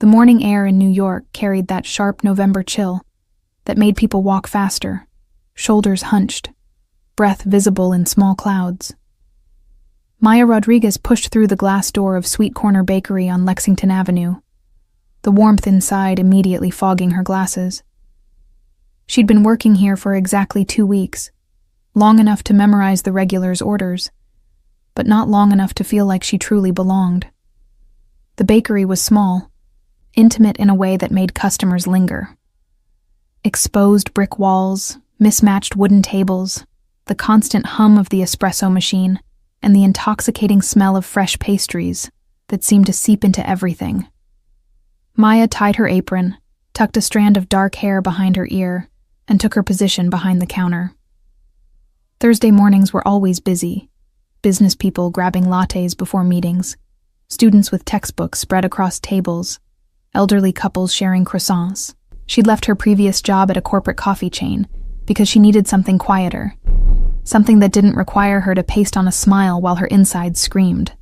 The morning air in New York carried that sharp November chill that made people walk faster, shoulders hunched, breath visible in small clouds. Maya Rodriguez pushed through the glass door of Sweet Corner Bakery on Lexington Avenue, the warmth inside immediately fogging her glasses. She'd been working here for exactly 2 weeks, long enough to memorize the regulars' orders, but not long enough to feel like she truly belonged. The bakery was small, intimate in a way that made customers linger. Exposed brick walls, mismatched wooden tables, the constant hum of the espresso machine, and the intoxicating smell of fresh pastries that seemed to seep into everything. Maya tied her apron, tucked a strand of dark hair behind her ear, and took her position behind the counter. Thursday mornings were always busy, business people grabbing lattes before meetings, students with textbooks spread across tables, elderly couples sharing croissants. She'd left her previous job at a corporate coffee chain because she needed something quieter, something that didn't require her to paste on a smile while her insides screamed.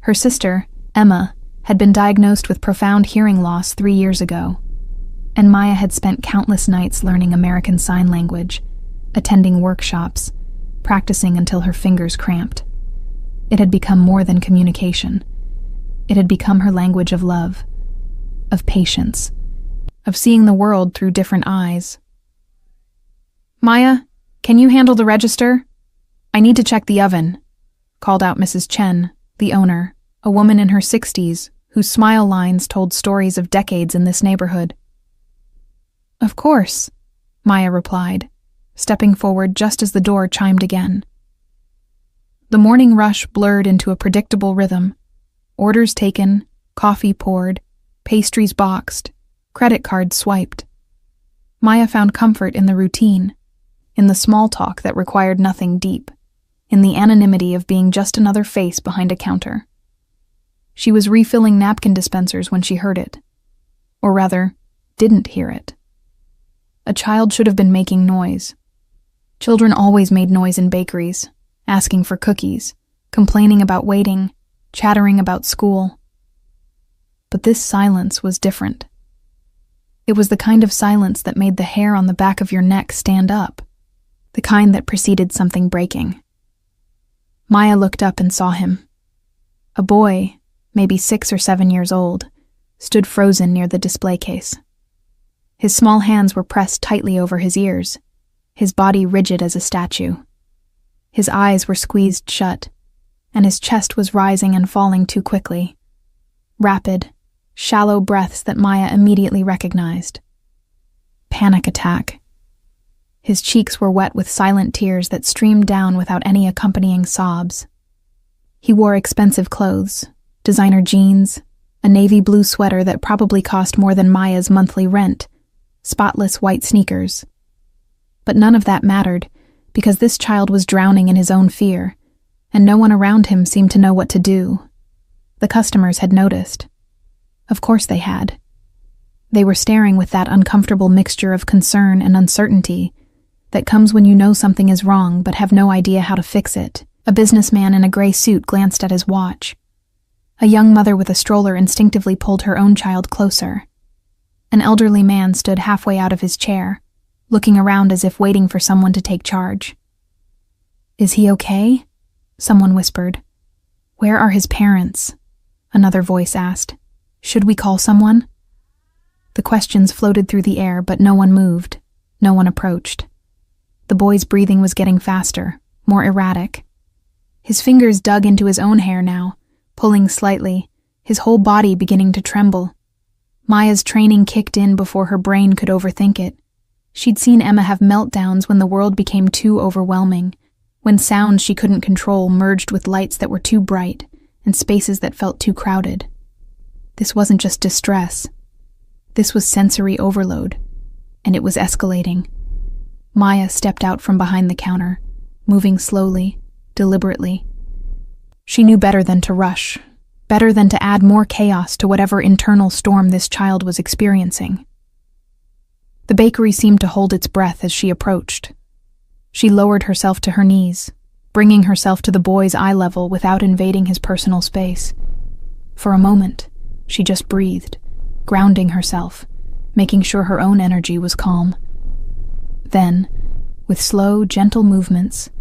Her sister, Emma, had been diagnosed with profound hearing loss 3 years ago, and Maya had spent countless nights learning American Sign Language, attending workshops, practicing until her fingers cramped. It had become more than communication. It had become her language of love, of patience, of seeing the world through different eyes. "Maya, can you handle the register? I need to check the oven," called out Mrs. Chen, the owner, a woman in her 60s, whose smile lines told stories of decades in this neighborhood. "Of course," Maya replied, stepping forward just as the door chimed again. The morning rush blurred into a predictable rhythm. Orders taken, coffee poured, pastries boxed, credit cards swiped. Maya found comfort in the routine, in the small talk that required nothing deep, in the anonymity of being just another face behind a counter. She was refilling napkin dispensers when she heard it. Or rather, didn't hear it. A child should have been making noise. Children always made noise in bakeries, asking for cookies, complaining about waiting, chattering about school. But this silence was different. It was the kind of silence that made the hair on the back of your neck stand up, the kind that preceded something breaking. Maya looked up and saw him. A boy, maybe 6 or 7 years old, stood frozen near the display case. His small hands were pressed tightly over his ears, his body rigid as a statue. His eyes were squeezed shut, and his chest was rising and falling too quickly. Rapid, shallow breaths that Maya immediately recognized. Panic attack. His cheeks were wet with silent tears that streamed down without any accompanying sobs. He wore expensive clothes, designer jeans, a navy blue sweater that probably cost more than Maya's monthly rent, spotless white sneakers. But none of that mattered, because this child was drowning in his own fear, and no one around him seemed to know what to do. The customers had noticed. Of course they had. They were staring with that uncomfortable mixture of concern and uncertainty that comes when you know something is wrong but have no idea how to fix it. A businessman in a gray suit glanced at his watch. A young mother with a stroller instinctively pulled her own child closer. An elderly man stood halfway out of his chair, looking around as if waiting for someone to take charge. "Is he okay?" someone whispered. "Where are his parents?" another voice asked. "Should we call someone?" The questions floated through the air, but no one moved. No one approached. The boy's breathing was getting faster, more erratic. His fingers dug into his own hair now, pulling slightly, his whole body beginning to tremble. Maya's training kicked in before her brain could overthink it. She'd seen Emma have meltdowns when the world became too overwhelming, when sounds she couldn't control merged with lights that were too bright and spaces that felt too crowded. This wasn't just distress. This was sensory overload, and it was escalating. Maya stepped out from behind the counter, moving slowly, deliberately. She knew better than to rush, better than to add more chaos to whatever internal storm this child was experiencing. The bakery seemed to hold its breath as she approached. She lowered herself to her knees, bringing herself to the boy's eye level without invading his personal space. For a moment, she just breathed, grounding herself, making sure her own energy was calm. Then, with slow, gentle movements,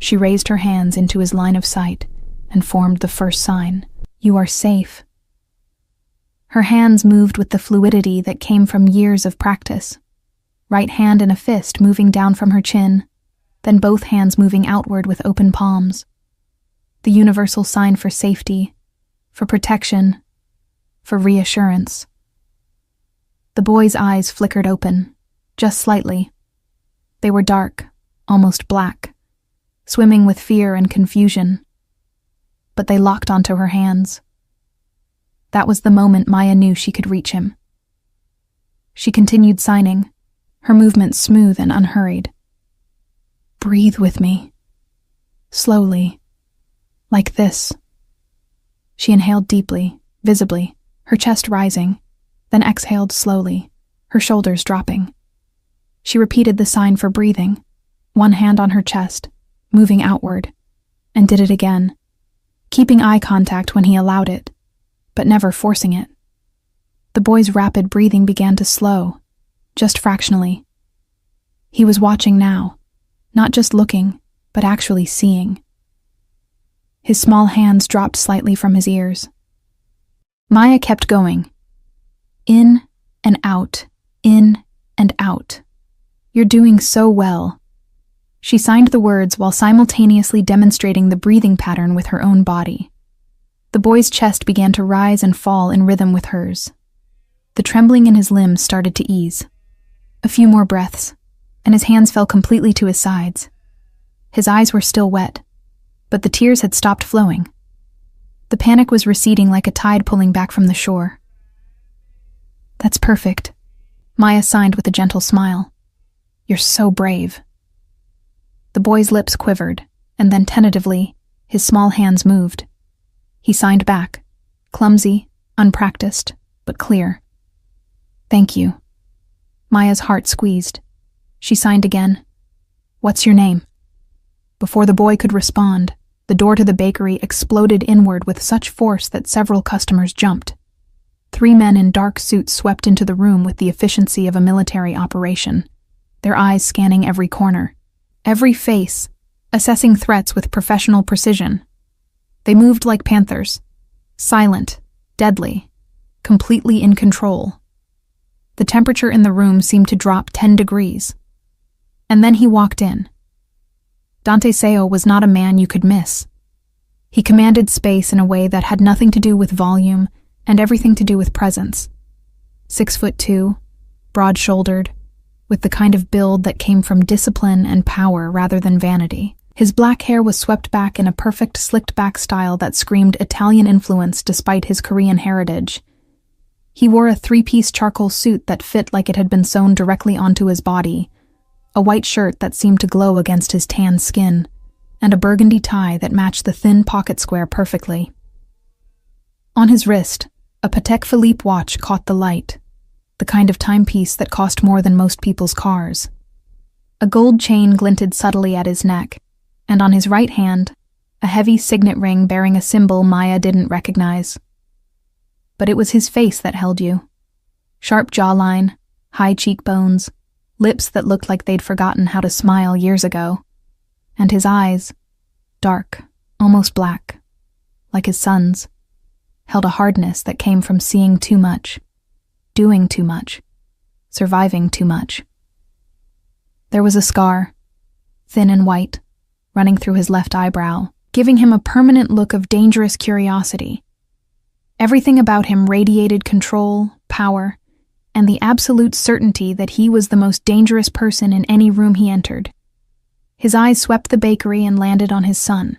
she raised her hands into his line of sight and formed the first sign. "You are safe." Her hands moved with the fluidity that came from years of practice. Right hand in a fist moving down from her chin, then both hands moving outward with open palms. The universal sign for safety, for protection, for reassurance. The boy's eyes flickered open, just slightly. They were dark, almost black, swimming with fear and confusion. But they locked onto her hands. That was the moment Maya knew she could reach him. She continued signing, her movements smooth and unhurried. "Breathe with me. Slowly. Like this." She inhaled deeply, visibly, her chest rising, then exhaled slowly, her shoulders dropping. She repeated the sign for breathing, one hand on her chest, moving outward, and did it again, keeping eye contact when he allowed it, but never forcing it. The boy's rapid breathing began to slow, just fractionally. He was watching now, not just looking, but actually seeing. His small hands dropped slightly from his ears. Maya kept going. In and out, in and out. "You're doing so well." She signed the words while simultaneously demonstrating the breathing pattern with her own body. The boy's chest began to rise and fall in rhythm with hers. The trembling in his limbs started to ease. A few more breaths, and his hands fell completely to his sides. His eyes were still wet, but the tears had stopped flowing. The panic was receding like a tide pulling back from the shore. "That's perfect," Maya signed with a gentle smile. "You're so brave." The boy's lips quivered, and then tentatively, his small hands moved. He signed back, clumsy, unpracticed, but clear. "Thank you." Maya's heart squeezed. She signed again. "What's your name?" Before the boy could respond, the door to the bakery exploded inward with such force that several customers jumped. 3 men in dark suits swept into the room with the efficiency of a military operation, their eyes scanning every corner, every face, assessing threats with professional precision. They moved like panthers, silent, deadly, completely in control. The temperature in the room seemed to drop 10 degrees. And then he walked in. Dante Seo was not a man you could miss. He commanded space in a way that had nothing to do with volume and everything to do with presence. 6'2", broad-shouldered, with the kind of build that came from discipline and power rather than vanity. His black hair was swept back in a perfect slicked-back style that screamed Italian influence despite his Korean heritage. He wore a 3-piece charcoal suit that fit like it had been sewn directly onto his body, a white shirt that seemed to glow against his tan skin, and a burgundy tie that matched the thin pocket square perfectly. On his wrist, a Patek Philippe watch caught the light, the kind of timepiece that cost more than most people's cars. A gold chain glinted subtly at his neck, and on his right hand, a heavy signet ring bearing a symbol Maya didn't recognize. But it was his face that held you. Sharp jawline, high cheekbones, lips that looked like they'd forgotten how to smile years ago, and his eyes, dark, almost black, like his son's, held a hardness that came from seeing too much, doing too much, surviving too much. There was a scar, thin and white, running through his left eyebrow, giving him a permanent look of dangerous curiosity. Everything about him radiated control, power, and the absolute certainty that he was the most dangerous person in any room he entered. His eyes swept the bakery and landed on his son.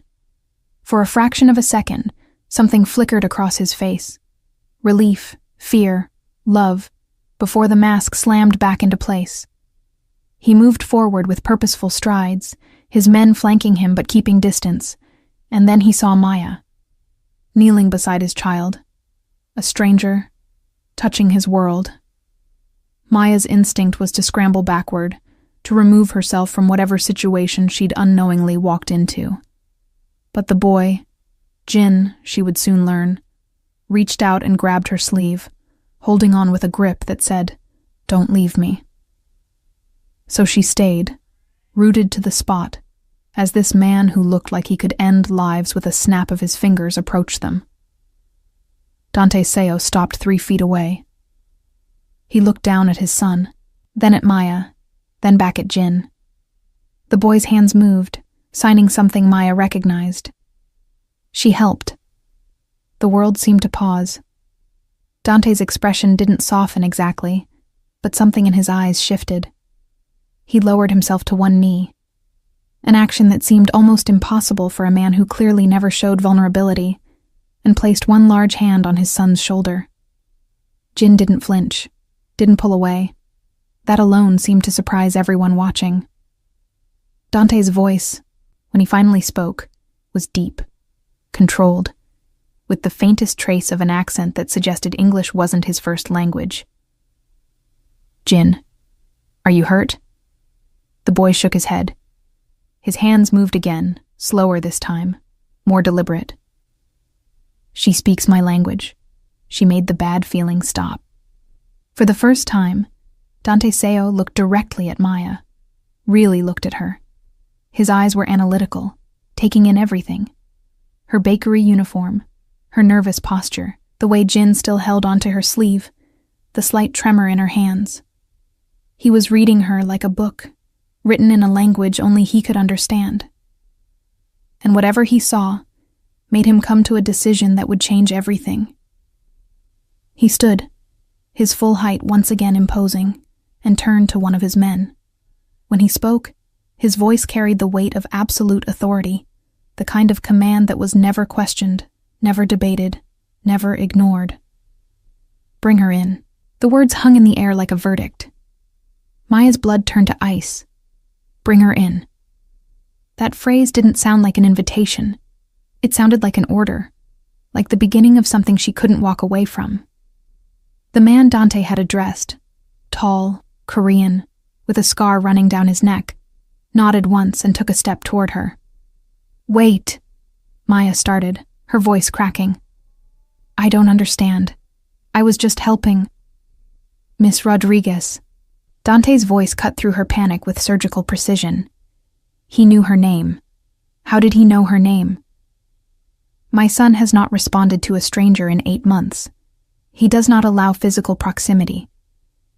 For a fraction of a second, something flickered across his face. Relief, fear, love, before the mask slammed back into place. He moved forward with purposeful strides, his men flanking him but keeping distance, and then he saw Maya, kneeling beside his child, a stranger, touching his world. Maya's instinct was to scramble backward, to remove herself from whatever situation she'd unknowingly walked into. But the boy, Jin, she would soon learn, reached out and grabbed her sleeve, holding on with a grip that said, "Don't leave me." So she stayed, rooted to the spot, as this man who looked like he could end lives with a snap of his fingers approached them. Dante Seo stopped 3 feet away. He looked down at his son, then at Maya, then back at Jin. The boy's hands moved, signing something Maya recognized. She helped. The world seemed to pause. Dante's expression didn't soften exactly, but something in his eyes shifted. He lowered himself to one knee, an action that seemed almost impossible for a man who clearly never showed vulnerability, and placed one large hand on his son's shoulder. Jin didn't flinch, didn't pull away. That alone seemed to surprise everyone watching. Dante's voice, when he finally spoke, was deep, controlled, with the faintest trace of an accent that suggested English wasn't his first language. "Jin, are you hurt?" The boy shook his head. His hands moved again, slower this time, more deliberate. "She speaks my language." She made the bad feeling stop. For the first time, Dante Seo looked directly at Maya, really looked at her. His eyes were analytical, taking in everything. Her bakery uniform, her nervous posture, the way Jin still held onto her sleeve, the slight tremor in her hands. He was reading her like a book, written in a language only he could understand. And whatever he saw made him come to a decision that would change everything. He stood, his full height once again imposing, and turned to one of his men. When he spoke, his voice carried the weight of absolute authority, the kind of command that was never questioned, never debated, never ignored. "Bring her in." The words hung in the air like a verdict. Maya's blood turned to ice. "Bring her in." That phrase didn't sound like an invitation. It sounded like an order, like the beginning of something she couldn't walk away from. The man Dante had addressed, tall, Korean, with a scar running down his neck, nodded once and took a step toward her. "Wait," Maya started, her voice cracking. "I don't understand. I was just helping." "Miss Rodriguez." Dante's voice cut through her panic with surgical precision. He knew her name. How did he know her name? "My son has not responded to a stranger in 8 months. He does not allow physical proximity.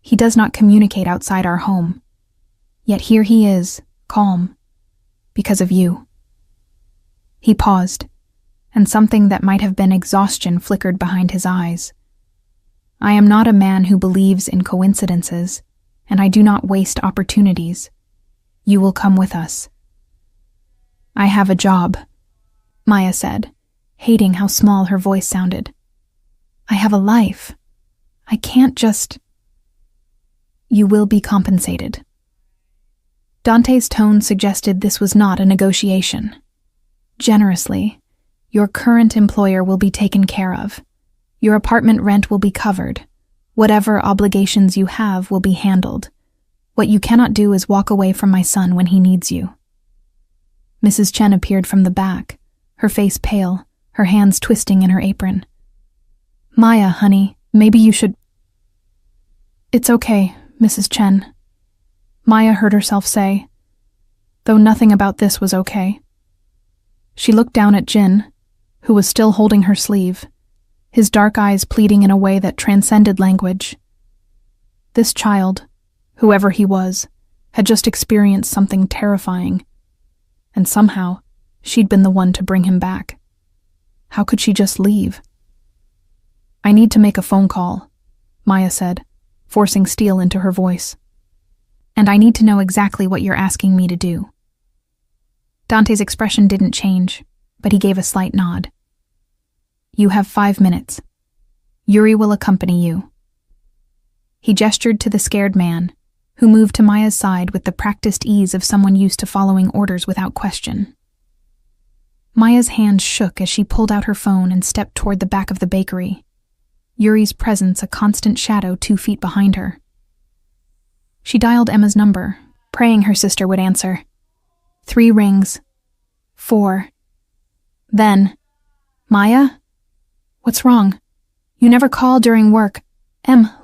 He does not communicate outside our home. Yet here he is, calm, because of you." He paused, and something that might have been exhaustion flickered behind his eyes. "I am not a man who believes in coincidences, and I do not waste opportunities. You will come with us." "I have a job," Maya said, hating how small her voice sounded. "I have a life. I can't just—" "You will be compensated." Dante's tone suggested this was not a negotiation. "Generously, your current employer will be taken care of. Your apartment rent will be covered. Whatever obligations you have will be handled. What you cannot do is walk away from my son when he needs you." Mrs. Chen appeared from the back, her face pale, her hands twisting in her apron. "Maya, honey, maybe you should—" "It's okay, Mrs. Chen," Maya heard herself say, though nothing about this was okay. She looked down at Jin, who was still holding her sleeve, his dark eyes pleading in a way that transcended language. This child, whoever he was, had just experienced something terrifying, and somehow she'd been the one to bring him back. How could she just leave? "I need to make a phone call," Maya said, forcing steel into her voice. "And I need to know exactly what you're asking me to do." Dante's expression didn't change, but he gave a slight nod. "You have 5 minutes. Yuri will accompany you." He gestured to the scared man, who moved to Maya's side with the practiced ease of someone used to following orders without question. Maya's hand shook as she pulled out her phone and stepped toward the back of the bakery, Yuri's presence a constant shadow 2 feet behind her. She dialed Emma's number, praying her sister would answer. 3 rings. 4. Then, "Maya? What's wrong? You never call during work,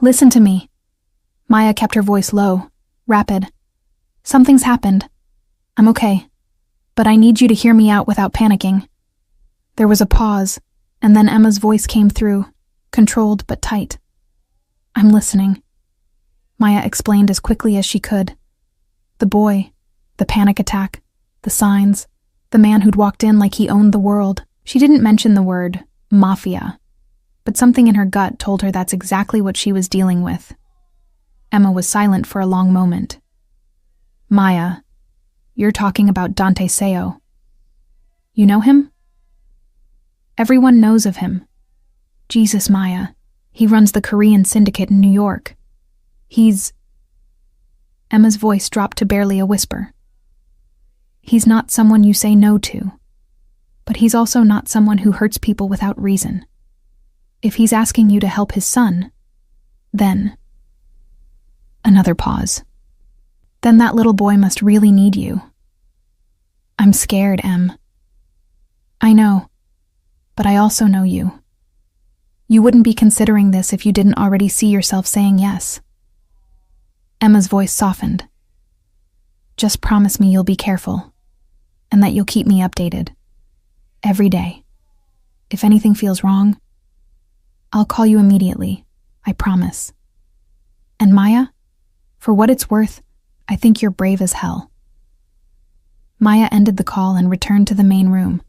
Listen to me. Maya kept her voice low, rapid. Something's happened. I'm okay, but I need you to hear me out without panicking. There was a pause, and then Emma's voice came through, controlled but tight. I'm listening. Maya explained as quickly as she could. The boy, the panic attack, the signs, the man who'd walked in like he owned the world. She didn't mention the word Mafia, but something in her gut told her that's exactly what she was dealing with. Emma was silent for a long moment. Maya, you're talking about Dante Seo. You know him? Everyone knows of him. Jesus, Maya. He runs the Korean syndicate in New York. Emma's voice dropped to barely a whisper. He's not someone you say no to, but he's also not someone who hurts people without reason. If he's asking you to help his son, then... Another pause. Then that little boy must really need you. I'm scared, Em. I know, but I also know you. You wouldn't be considering this if you didn't already see yourself saying yes. Emma's voice softened. Just promise me you'll be careful, and that you'll keep me updated. Every day. If anything feels wrong, I'll call you immediately, I promise. And Maya, for what it's worth, I think you're brave as hell. Maya ended the call and returned to the main room,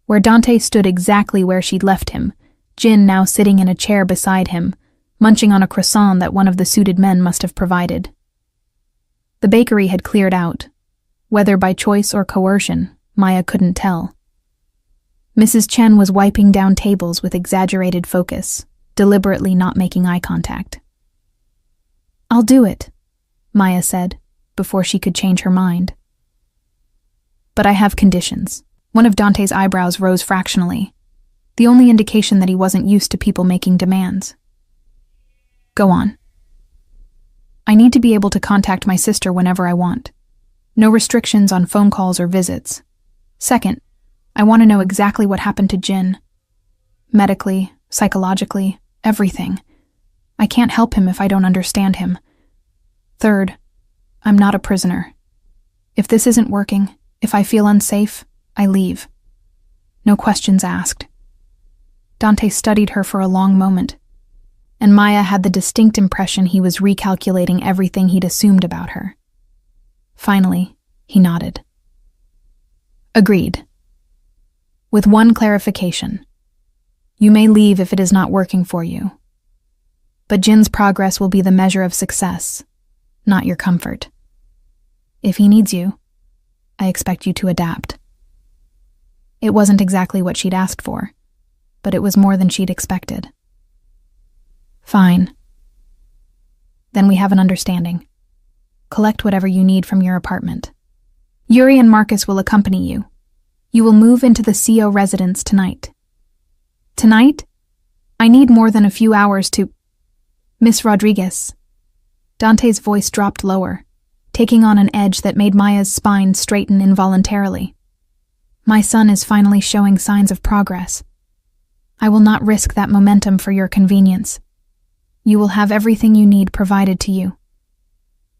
where Dante stood exactly where she'd left him, Jin now sitting in a chair beside him, munching on a croissant that one of the suited men must have provided. The bakery had cleared out. Whether by choice or coercion, Maya couldn't tell. Mrs. Chen was wiping down tables with exaggerated focus, deliberately not making eye contact. I'll do it, Maya said, before she could change her mind. But I have conditions. One of Dante's eyebrows rose fractionally, the only indication that he wasn't used to people making demands. Go on. I need to be able to contact my sister whenever I want. No restrictions on phone calls or visits. Second, I want to know exactly what happened to Jin. Medically, psychologically, everything. I can't help him if I don't understand him. Third, I'm not a prisoner. If this isn't working, if I feel unsafe, I leave. No questions asked. Dante studied her for a long moment, and Maya had the distinct impression he was recalculating everything he'd assumed about her. Finally, he nodded. Agreed. With one clarification. You may leave if it is not working for you. But Jin's progress will be the measure of success, not your comfort. If he needs you, I expect you to adapt. It wasn't exactly what she'd asked for, but it was more than she'd expected. Fine. Then we have an understanding. Collect whatever you need from your apartment. Yuri and Marcus will accompany you. You will move into the CO residence tonight. Tonight? I need more than a few hours to... Miss Rodriguez. Dante's voice dropped lower, taking on an edge that made Maya's spine straighten involuntarily. My son is finally showing signs of progress. I will not risk that momentum for your convenience. You will have everything you need provided to you.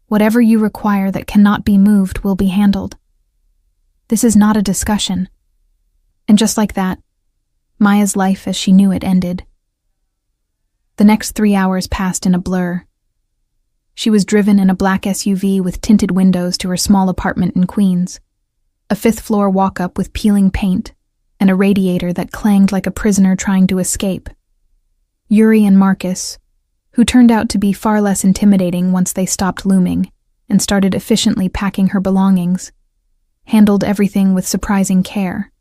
Whatever you require that cannot be moved will be handled. This is not a discussion. And just like that, Maya's life as she knew it ended. The next 3 hours passed in a blur. She was driven in a black SUV with tinted windows to her small apartment in Queens, a fifth-floor walk-up with peeling paint, and a radiator that clanged like a prisoner trying to escape. Yuri and Marcus, who turned out to be far less intimidating once they stopped looming and started efficiently packing her belongings, handled everything with surprising care.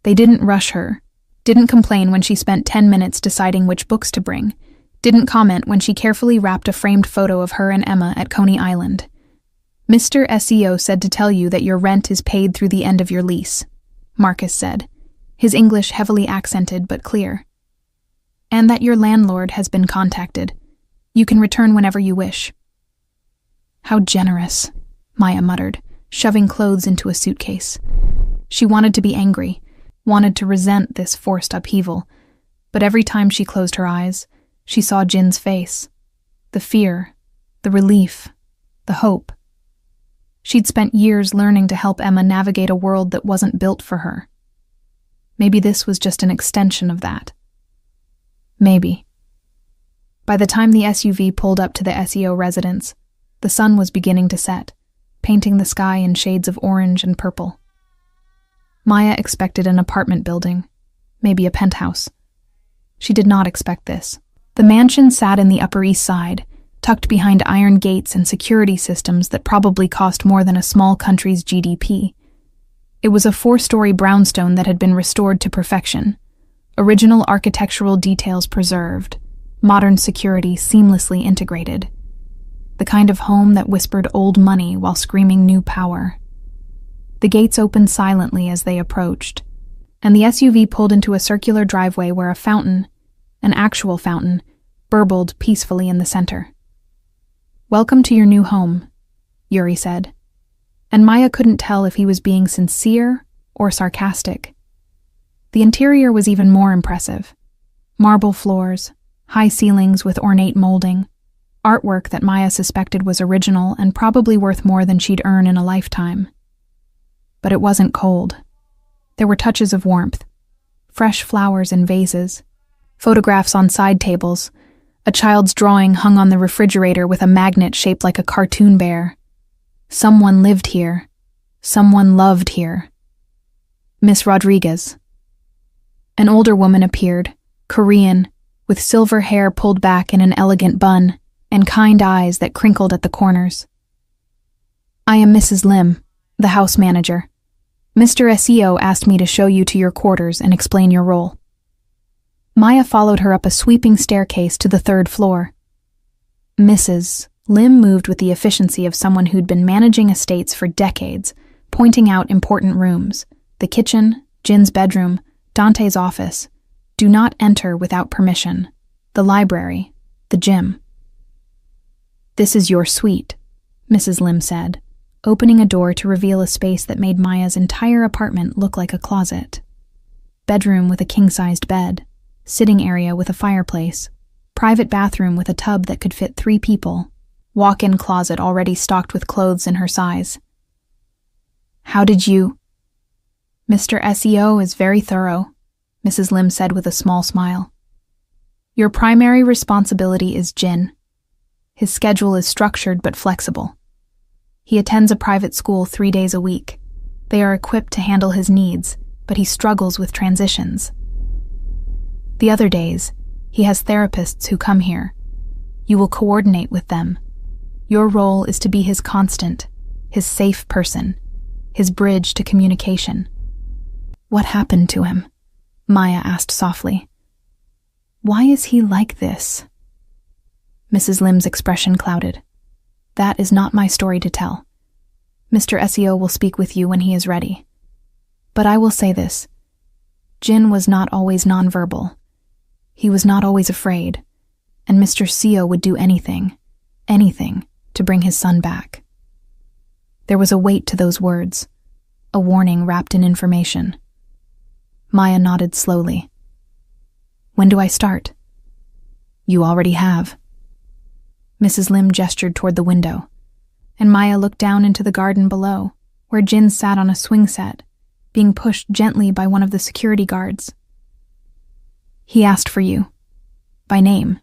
They didn't rush her, didn't complain when she spent 10 minutes deciding which books to bring, didn't comment when she carefully wrapped a framed photo of her and Emma at Coney Island. Mr. SEO said to tell you that your rent is paid through the end of your lease, Marcus said, his English heavily accented but clear. And that your landlord has been contacted. You can return whenever you wish. How generous, Maya muttered, shoving clothes into a suitcase. She wanted to be angry, wanted to resent this forced upheaval, but every time she closed her eyes, She saw Jin's face. The fear, the relief, the hope. She'd spent years learning to help Emma navigate a world that wasn't built for her. Maybe this was just an extension of that. Maybe. By the time the SUV pulled up to the SEO residence, the sun was beginning to set, painting the sky in shades of orange and purple. Maya expected an apartment building, maybe a penthouse. She did not expect this. The mansion sat in the Upper East Side, tucked behind iron gates and security systems that probably cost more than a small country's GDP. It was a 4-story brownstone that had been restored to perfection, original architectural details preserved, modern security seamlessly integrated. The kind of home that whispered old money while screaming new power. The gates opened silently as they approached, and the SUV pulled into a circular driveway where a fountain, an actual fountain, burbled peacefully in the center. "Welcome to your new home," Yuri said, and Maya couldn't tell if he was being sincere or sarcastic. The interior was even more impressive. Marble floors, high ceilings with ornate molding, artwork that Maya suspected was original and probably worth more than she'd earn in a lifetime. But it wasn't cold. There were touches of warmth, fresh flowers in vases, photographs on side tables, a child's drawing hung on the refrigerator with a magnet shaped like a cartoon bear. Someone lived here. Someone loved here. Miss Rodriguez. An older woman appeared, Korean, with silver hair pulled back in an elegant bun, and kind eyes that crinkled at the corners. "I am Mrs. Lim, the house manager. Mr. SEO asked me to show you to your quarters and explain your role." Maya followed her up a sweeping staircase to the 3rd floor. Mrs. Lim moved with the efficiency of someone who'd been managing estates for decades, pointing out important rooms: the kitchen, Jin's bedroom, Dante's office. Do not enter without permission. The library, the gym. "This is your suite," Mrs. Lim said, opening a door to reveal a space that made Maya's entire apartment look like a closet. Bedroom with a king-sized bed, sitting area with a fireplace, private bathroom with a tub that could fit 3 people, walk-in closet already stocked with clothes in her size. "How did you—" "Mr. SEO is very thorough," Mrs. Lim said with a small smile. "Your primary responsibility is Jin. His schedule is structured but flexible. He attends a private school 3 days a week. They are equipped to handle his needs, but he struggles with transitions. The other days, he has therapists who come here. You will coordinate with them. Your role is to be his constant, his safe person, his bridge to communication." "What happened to him?" Maya asked softly. "Why is he like this?" Mrs. Lim's expression clouded. "That is not my story to tell. Mr. SEO will speak with you when he is ready. But I will say this. Jin was not always nonverbal. He was not always afraid, and Mr. SEO would do anything, to bring his son back." There was a weight to those words, a warning wrapped in information. Maya nodded slowly. "When do I start?" "You already have." Mrs. Lim gestured toward the window, and Maya looked down into the garden below, where Jin sat on a swing set, being pushed gently by one of the security guards. "He asked for you. By name.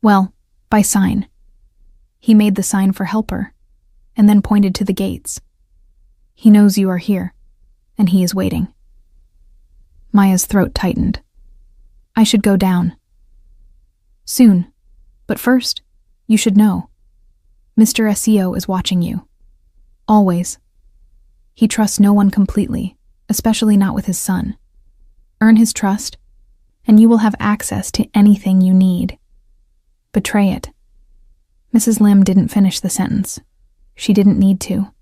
Well, by sign. He made the sign for helper, and then pointed to the gates. He knows you are here, and he is waiting." Maya's throat tightened. "I should go down." "Soon. But first, you should know. Mr. SEO is watching you. Always. He trusts no one completely, especially not with his son. Earn his trust, and you will have access to anything you need. Betray it." Mrs. Lim didn't finish the sentence. She didn't need to.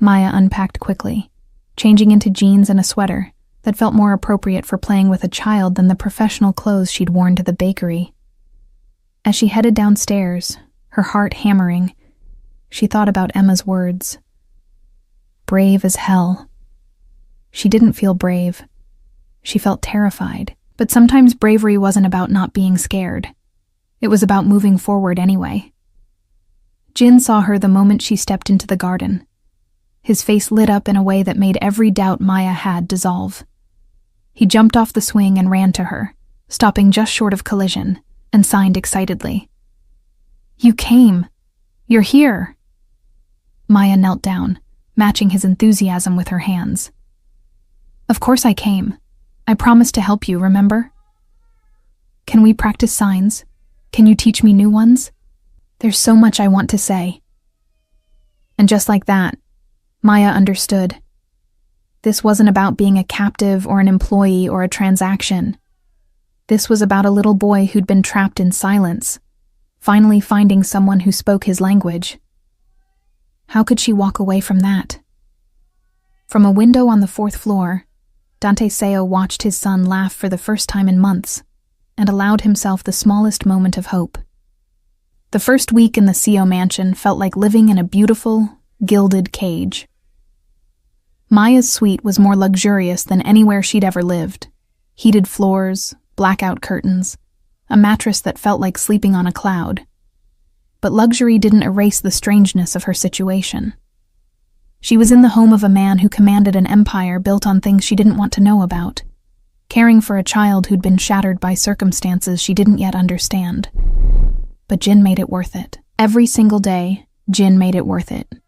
Maya unpacked quickly, changing into jeans and a sweater that felt more appropriate for playing with a child than the professional clothes she'd worn to the bakery. As she headed downstairs, her heart hammering, she thought about Emma's words. Brave as hell. She didn't feel brave. She felt terrified, But sometimes bravery wasn't about not being scared. It was about moving forward anyway. Jin saw her the moment she stepped into the garden. His face lit up in a way that made every doubt Maya had dissolve. He jumped off the swing and ran to her, stopping just short of collision, and signed excitedly. "You came! You're here!" Maya knelt down, matching his enthusiasm with her hands. "Of course I came. I promised to help you, remember? Can we practice signs? Can you teach me new ones? There's so much I want to say." And just like that, Maya understood. This wasn't about being a captive or an employee or a transaction. This was about a little boy who'd been trapped in silence, finally finding someone who spoke his language. How could she walk away from that? From a window on the 4th floor, Dante Seo watched his son laugh for the first time in months and allowed himself the smallest moment of hope. The first week in the Seo mansion felt like living in a beautiful, gilded cage. Maya's suite was more luxurious than anywhere she'd ever lived. Heated floors, blackout curtains, a mattress that felt like sleeping on a cloud. But luxury didn't erase the strangeness of her situation. She was in the home of a man who commanded an empire built on things she didn't want to know about, caring for a child who'd been shattered by circumstances she didn't yet understand. But Jin made it worth it. Every single day, Jin made it worth it.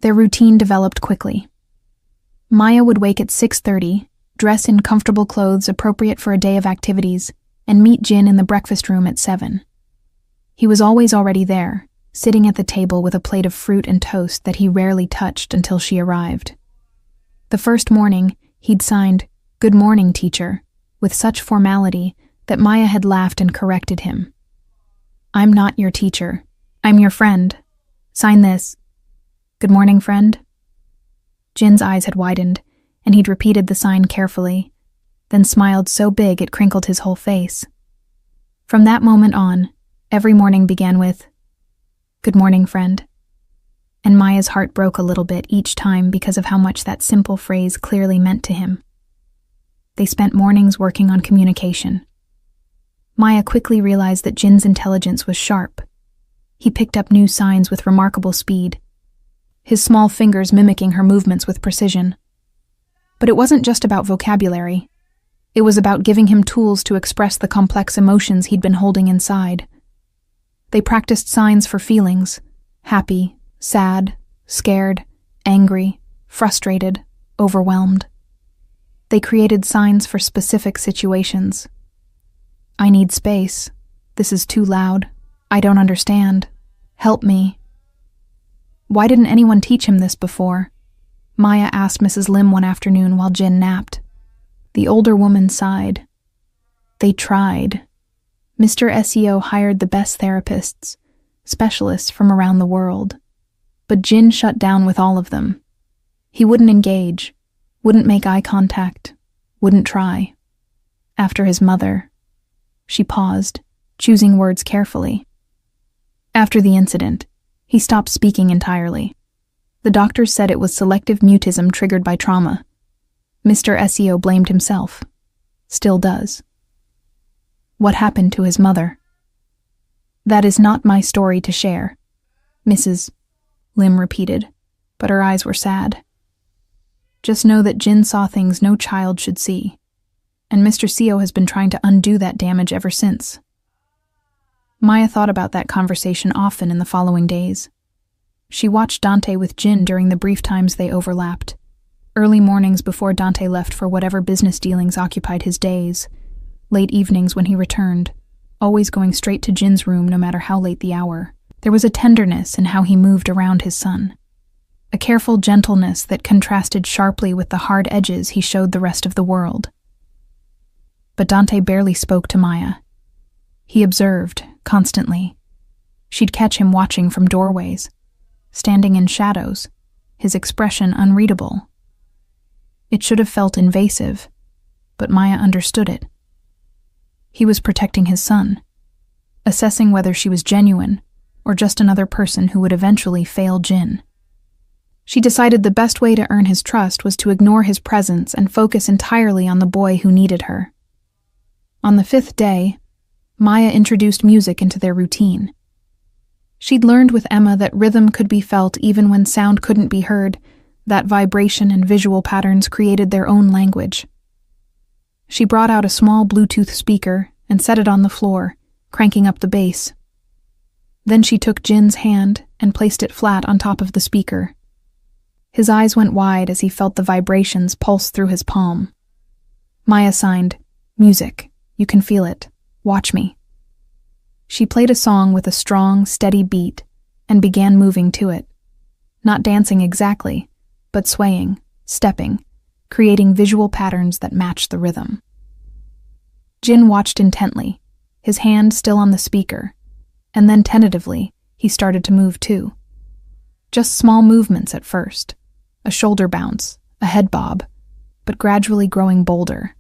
Their routine developed quickly. Maya would wake at 6:30, dress in comfortable clothes appropriate for a day of activities, and meet Jin in the breakfast room at 7. He was always already there, sitting at the table with a plate of fruit and toast that he rarely touched until she arrived. The first morning, he'd signed, "Good morning, teacher," with such formality that Maya had laughed and corrected him. "I'm not your teacher. I'm your friend. Sign this. Good morning, friend." Jin's eyes had widened, and he'd repeated the sign carefully, then smiled so big it crinkled his whole face. From that moment on, every morning began with, "Good morning, friend." And Maya's heart broke a little bit each time because of how much that simple phrase clearly meant to him. They spent mornings working on communication. Maya quickly realized that Jin's intelligence was sharp. He picked up new signs with remarkable speed, his small fingers mimicking her movements with precision. But it wasn't just about vocabulary. It was about giving him tools to express the complex emotions he'd been holding inside. They practiced signs for feelings: happy, sad, scared, angry, frustrated, overwhelmed. They created signs for specific situations. "I need space. This is too loud. I don't understand. Help me." Why didn't anyone teach him this before? Maya asked Mrs. Lim one afternoon while Jin napped. The older woman sighed. They tried. Mr. SEO hired the best therapists, specialists from around the world. But Jin shut down with all of them. He wouldn't engage, wouldn't make eye contact, wouldn't try. After his mother. She paused, choosing words carefully. After the incident, he stopped speaking entirely. The doctors said it was selective mutism triggered by trauma. Mr. SEO blamed himself. Still does. What happened to his mother? That is not my story to share, Mrs. Lim repeated, but her eyes were sad. Just know that Jin saw things no child should see, and Mr. Seo has been trying to undo that damage ever since. Maya thought about that conversation often in the following days. She watched Dante with Jin during the brief times they overlapped, early mornings before Dante left for whatever business dealings occupied his days, late evenings when he returned, always going straight to Jin's room no matter how late the hour. There was a tenderness in how he moved around his son, a careful gentleness that contrasted sharply with the hard edges he showed the rest of the world. But Dante barely spoke to Maya. He observed, constantly. She'd catch him watching from doorways, standing in shadows, his expression unreadable. It should have felt invasive, but Maya understood it. He was protecting his son, assessing whether she was genuine or just another person who would eventually fail Jin. She decided the best way to earn his trust was to ignore his presence and focus entirely on the boy who needed her. On the 5th day, Maya introduced music into their routine. She'd learned with Emma that rhythm could be felt even when sound couldn't be heard, that vibration and visual patterns created their own language. She brought out a small Bluetooth speaker and set it on the floor, cranking up the bass. Then she took Jin's hand and placed it flat on top of the speaker. His eyes went wide as he felt the vibrations pulse through his palm. Maya signed, "Music. You can feel it. Watch me." She played a song with a strong, steady beat and began moving to it. Not dancing exactly, but swaying, stepping, creating visual patterns that matched the rhythm. Jin watched intently, his hand still on the speaker, and then tentatively, he started to move too. Just small movements at first, a shoulder bounce, a head bob, but gradually growing bolder.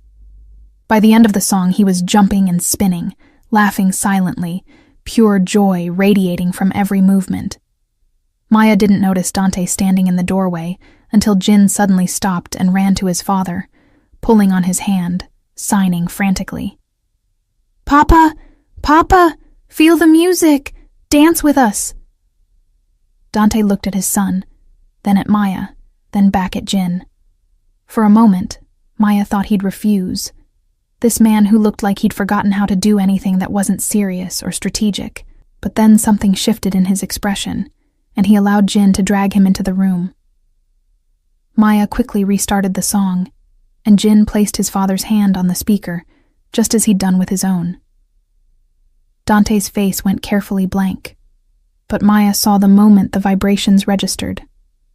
By the end of the song, he was jumping and spinning, laughing silently, pure joy radiating from every movement. Maya didn't notice Dante standing in the doorway until Jin suddenly stopped and ran to his father, pulling on his hand, signing frantically. "Papa! Papa! Feel the music! Dance with us!" Dante looked at his son, then at Maya, then back at Jin. For a moment, Maya thought he'd refuse. This man who looked like he'd forgotten how to do anything that wasn't serious or strategic. But then something shifted in his expression, and he allowed Jin to drag him into the room. Maya quickly restarted the song, and Jin placed his father's hand on the speaker, just as he'd done with his own. Dante's face went carefully blank, but Maya saw the moment the vibrations registered,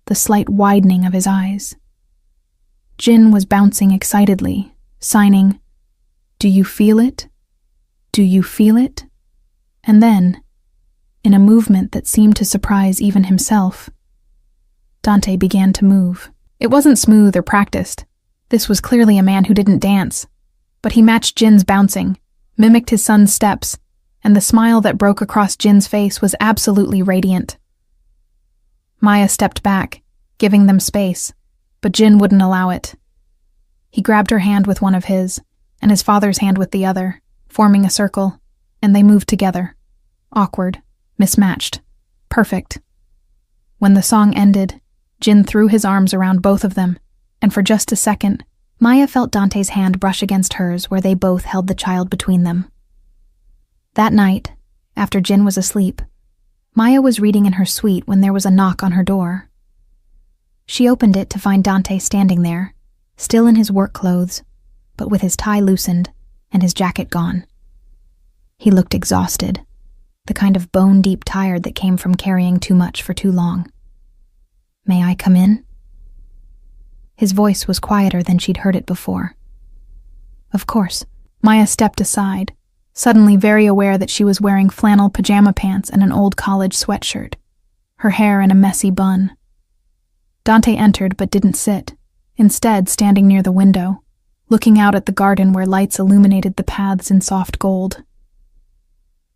the slight widening of his eyes. Jin was bouncing excitedly, signing, "Do you feel it? Do you feel it?" And then, in a movement that seemed to surprise even himself, Dante began to move. It wasn't smooth or practiced. This was clearly a man who didn't dance. But he matched Jin's bouncing, mimicked his son's steps, and the smile that broke across Jin's face was absolutely radiant. Maya stepped back, giving them space, but Jin wouldn't allow it. He grabbed her hand with one of his, and his father's hand with the other, forming a circle, and they moved together. Awkward, mismatched, perfect. When the song ended, Jin threw his arms around both of them, and for just a second, Maya felt Dante's hand brush against hers where they both held the child between them. That night, after Jin was asleep, Maya was reading in her suite when there was a knock on her door. She opened it to find Dante standing there, still in his work clothes, but with his tie loosened and his jacket gone. He looked exhausted, the kind of bone-deep tired that came from carrying too much for too long. "May I come in?" His voice was quieter than she'd heard it before. Of course, Maya stepped aside, suddenly very aware that she was wearing flannel pajama pants and an old college sweatshirt, her hair in a messy bun. Dante entered but didn't sit, instead standing near the window, looking out at the garden where lights illuminated the paths in soft gold.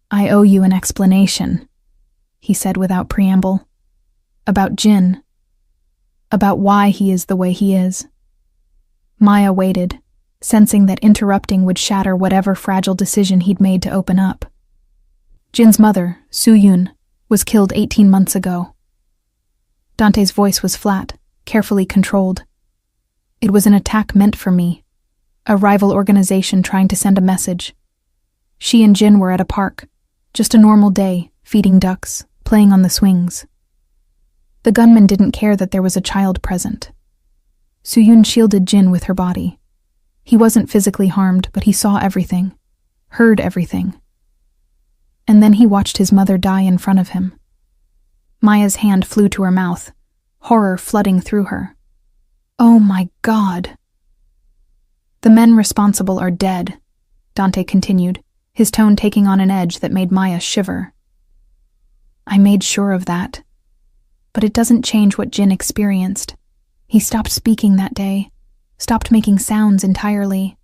"I owe you an explanation," he said without preamble. "About Jin. About why he is the way he is." Maya waited, sensing that interrupting would shatter whatever fragile decision he'd made to open up. Jin's mother, Soo-yoon, was killed 18 months ago. Dante's voice was flat, carefully controlled. It was an attack meant for me, a rival organization trying to send a message. She and Jin were at a park, just a normal day, feeding ducks, playing on the swings. The gunman didn't care that there was a child present. Soo-yoon shielded Jin with her body. He wasn't physically harmed, but he saw everything, heard everything. And then he watched his mother die in front of him. Maya's hand flew to her mouth, horror flooding through her. "Oh my God!" "The men responsible are dead," Dante continued, his tone taking on an edge that made Maya shiver. "I made sure of that. But it doesn't change what Jin experienced. He stopped speaking that day, stopped making sounds entirely.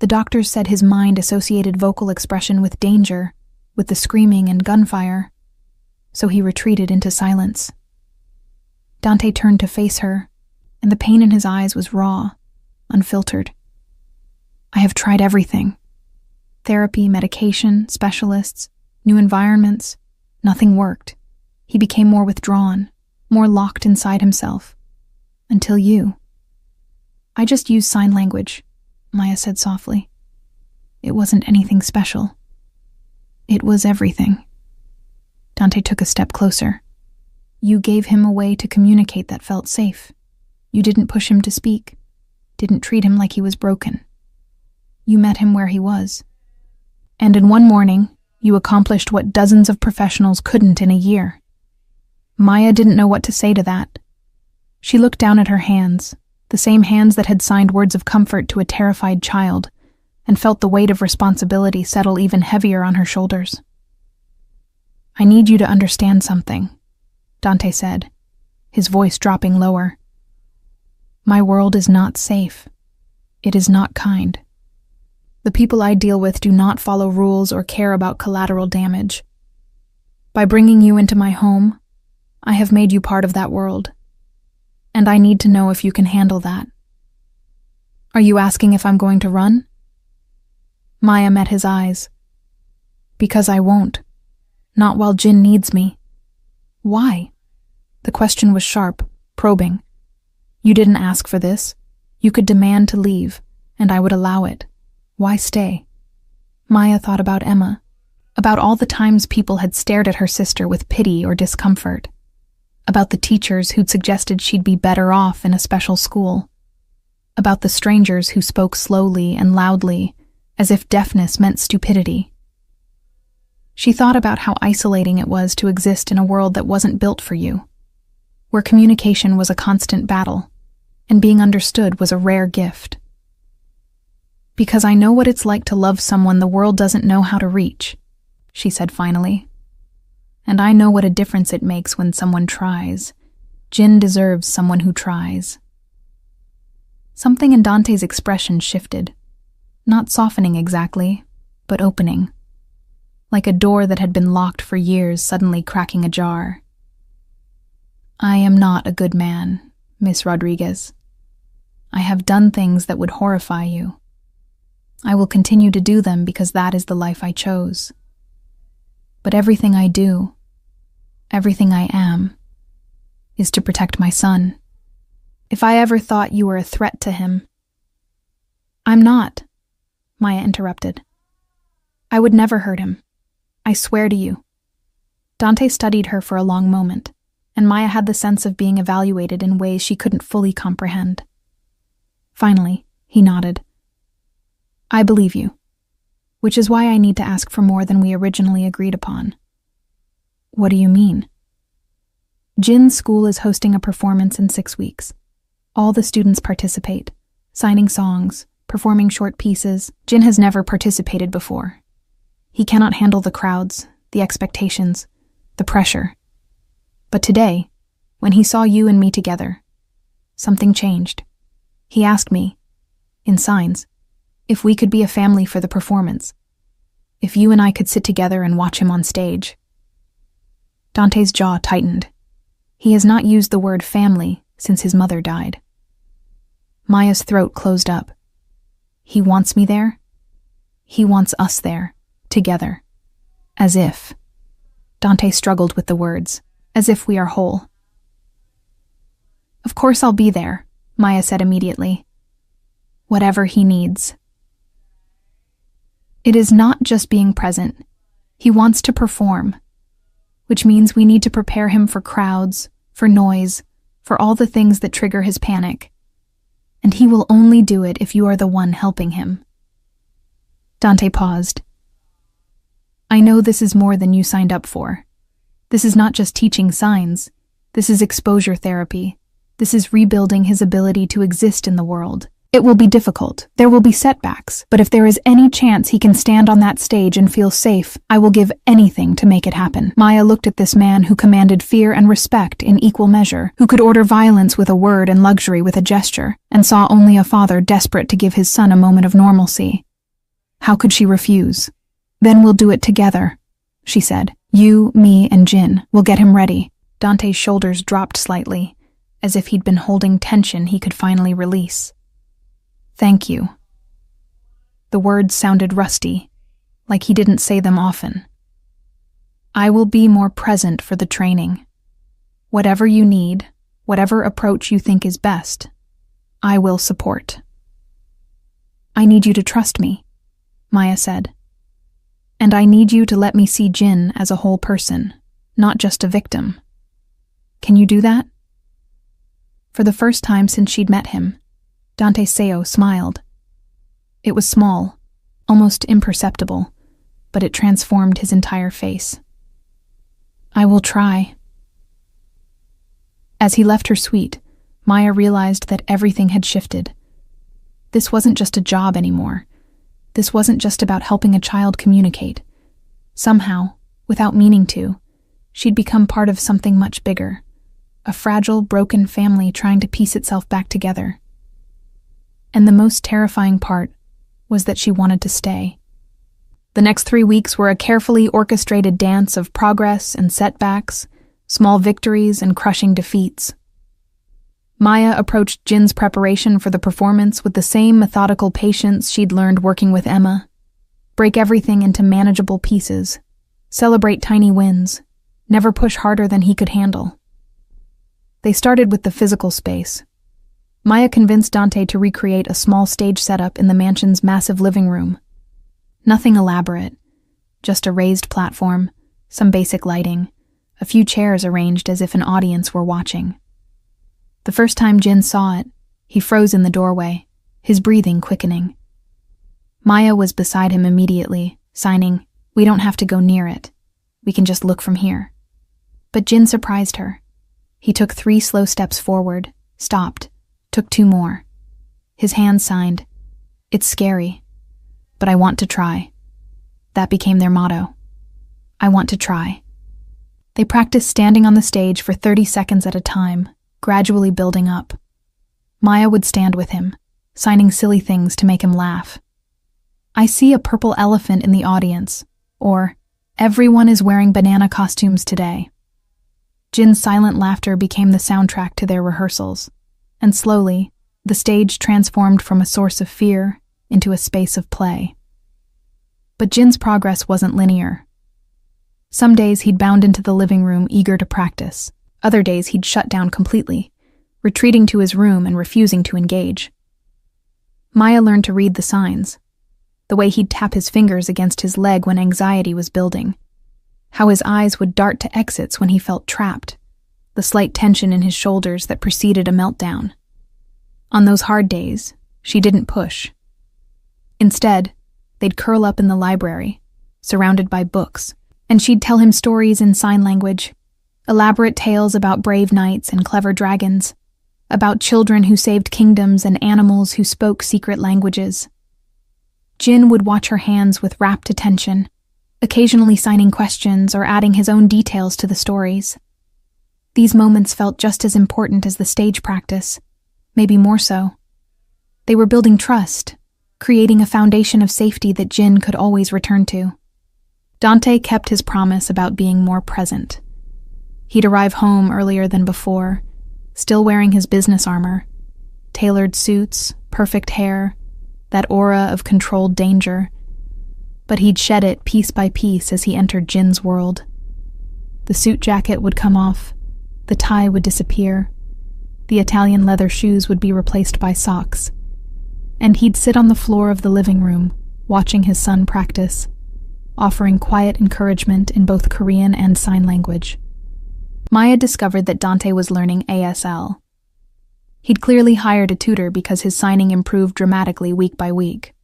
The doctors said his mind associated vocal expression with danger, with the screaming and gunfire. So he retreated into silence." Dante turned to face her, and the pain in his eyes was raw, unfiltered. "I have tried everything. Therapy, medication, specialists, new environments. Nothing worked. He became more withdrawn, more locked inside himself. Until you. I just used sign language, Maya said softly. It wasn't anything special. It was everything. Dante took a step closer. You gave him a way to communicate that felt safe. You didn't push him to speak, didn't treat him like he was broken. You met him where he was. And in one morning, you accomplished what dozens of professionals couldn't in a year. Maya didn't know what to say to that. She looked down at her hands, the same hands that had signed words of comfort to a terrified child, and felt the weight of responsibility settle even heavier on her shoulders. I need you to understand something, Dante said, his voice dropping lower. My world is not safe. It is not kind. The people I deal with do not follow rules or care about collateral damage. By bringing you into my home, I have made you part of that world, and I need to know if you can handle that. Are you asking if I'm going to run? Maya met his eyes. Because I won't. Not while Jin needs me. Why? The question was sharp, probing. You didn't ask for this. You could demand to leave, and I would allow it. Why stay? Maya thought about Emma, about all the times people had stared at her sister with pity or discomfort, about the teachers who'd suggested she'd be better off in a special school, about the strangers who spoke slowly and loudly, as if deafness meant stupidity. She thought about how isolating it was to exist in a world that wasn't built for you, where communication was a constant battle, and being understood was a rare gift. Because I know what it's like to love someone the world doesn't know how to reach, she said finally. And I know what a difference it makes when someone tries. Jin deserves someone who tries. Something in Dante's expression shifted, not softening exactly, but opening, like a door that had been locked for years suddenly cracking ajar. I am not a good man, Miss Rodriguez. I have done things that would horrify you. I will continue to do them because that is the life I chose. But everything I do, everything I am, is to protect my son. If I ever thought you were a threat to him— I'm not, Maya interrupted. I would never hurt him. I swear to you. Dante studied her for a long moment, and Maya had the sense of being evaluated in ways she couldn't fully comprehend. Finally, he nodded. I believe you, which is why I need to ask for more than we originally agreed upon. What do you mean? Jin's school is hosting a performance in 6 weeks. All the students participate, signing songs, performing short pieces. Jin has never participated before. He cannot handle the crowds, the expectations, the pressure. But today, when he saw you and me together, something changed. He asked me, in signs, if we could be a family for the performance, if you and I could sit together and watch him on stage. Dante's jaw tightened. He has not used the word family since his mother died. Maya's throat closed up. He wants me there. He wants us there, together. As if. Dante struggled with the words. As if we are whole. Of course I'll be there, Maya said immediately. Whatever he needs. It is not just being present. He wants to perform, which means we need to prepare him for crowds, for noise, for all the things that trigger his panic. And he will only do it if you are the one helping him. Dante paused. I know this is more than you signed up for. This is not just teaching signs. This is exposure therapy. This is rebuilding his ability to exist in the world. It will be difficult. There will be setbacks. But if there is any chance he can stand on that stage and feel safe, I will give anything to make it happen. Maya looked at this man who commanded fear and respect in equal measure, who could order violence with a word and luxury with a gesture, and saw only a father desperate to give his son a moment of normalcy. How could she refuse? Then we'll do it together, she said. You, me, and Jin will get him ready. Dante's shoulders dropped slightly, as if he'd been holding tension he could finally release. Thank you. The words sounded rusty, like he didn't say them often. I will be more present for the training. Whatever you need, whatever approach you think is best, I will support. I need you to trust me, Maya said. And I need you to let me see Jin as a whole person, not just a victim. Can you do that? For the first time since she'd met him, Dante Seo smiled. It was small, almost imperceptible, but it transformed his entire face. I will try. As he left her suite, Maya realized that everything had shifted. This wasn't just a job anymore. This wasn't just about helping a child communicate. Somehow, without meaning to, she'd become part of something much bigger, a fragile, broken family trying to piece itself back together. And the most terrifying part was that she wanted to stay. The next 3 weeks were a carefully orchestrated dance of progress and setbacks, small victories and crushing defeats. Maya approached Jin's preparation for the performance with the same methodical patience she'd learned working with Emma. Break everything into manageable pieces. Celebrate tiny wins. Never push harder than he could handle. They started with the physical space. Maya convinced Dante to recreate a small stage setup in the mansion's massive living room. Nothing elaborate, just a raised platform, some basic lighting, a few chairs arranged as if an audience were watching. The first time Jin saw it, he froze in the doorway, his breathing quickening. Maya was beside him immediately, signing, "We don't have to go near it. We can just look from here." But Jin surprised her. He took 3 slow steps forward, stopped, took 2 more. His hand signed, "It's scary, but I want to try." That became their motto. I want to try. They practiced standing on the stage for 30 seconds at a time, gradually building up. Maya would stand with him, signing silly things to make him laugh. "I see a purple elephant in the audience," or "Everyone is wearing banana costumes today." Jin's silent laughter became the soundtrack to their rehearsals, and slowly, the stage transformed from a source of fear into a space of play. But Jin's progress wasn't linear. Some days he'd bound into the living room eager to practice. Other days he'd shut down completely, retreating to his room and refusing to engage. Maya learned to read the signs, the way he'd tap his fingers against his leg when anxiety was building, how his eyes would dart to exits when he felt trapped, the slight tension in his shoulders that preceded a meltdown. On those hard days, she didn't push. Instead, they'd curl up in the library, surrounded by books, and she'd tell him stories in sign language, elaborate tales about brave knights and clever dragons, about children who saved kingdoms and animals who spoke secret languages. Jin would watch her hands with rapt attention, occasionally signing questions or adding his own details to the stories. These moments felt just as important as the stage practice, maybe more so. They were building trust, creating a foundation of safety that Jin could always return to. Dante kept his promise about being more present. He'd arrive home earlier than before, still wearing his business armor, tailored suits, perfect hair, that aura of controlled danger. But he'd shed it piece by piece as he entered Jin's world. The suit jacket would come off, the tie would disappear, the Italian leather shoes would be replaced by socks, and he'd sit on the floor of the living room, watching his son practice, offering quiet encouragement in both Korean and sign language. Maya discovered that Dante was learning ASL. He'd clearly hired a tutor because his signing improved dramatically week by week.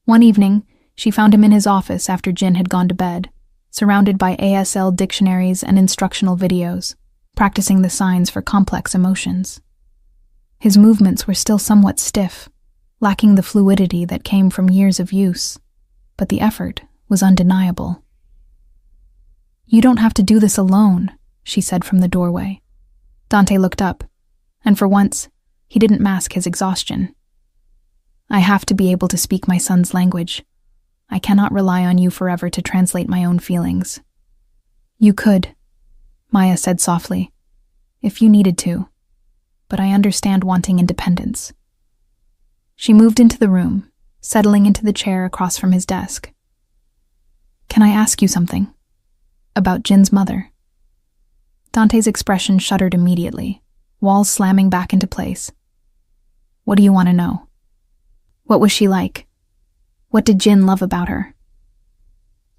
One evening, she found him in his office after Jin had gone to bed, surrounded by ASL dictionaries and instructional videos, practicing the signs for complex emotions. His movements were still somewhat stiff, lacking the fluidity that came from years of use, but the effort was undeniable. "You don't have to do this alone," she said from the doorway. Dante looked up, and for once, he didn't mask his exhaustion. "I have to be able to speak my son's language. I cannot rely on you forever to translate my own feelings." "You could," Maya said softly, "if you needed to, but I understand wanting independence." She moved into the room, settling into the chair across from his desk. Can I ask you something? About Jin's mother. Dante's expression shuddered immediately, walls slamming back into place. What do you want to know? What was she like? What did Jin love about her?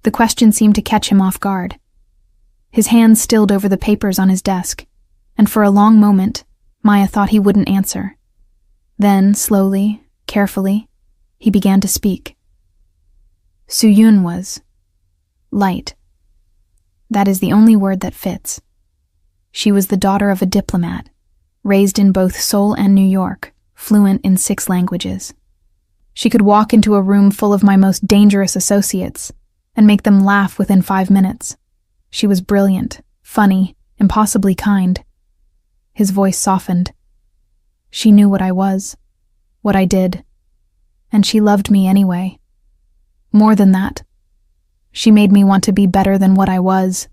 The question seemed to catch him off guard. His hands stilled over the papers on his desk, and for a long moment, Maya thought he wouldn't answer. Then, slowly, carefully, he began to speak. Suyun was light. That is the only word that fits. She was the daughter of a diplomat, raised in both Seoul and New York, fluent in 6 languages. She could walk into a room full of my most dangerous associates and make them laugh within 5 minutes. She was brilliant, funny, impossibly kind. His voice softened. She knew what I was, what I did, and she loved me anyway. More than that, she made me want to be better than what I was.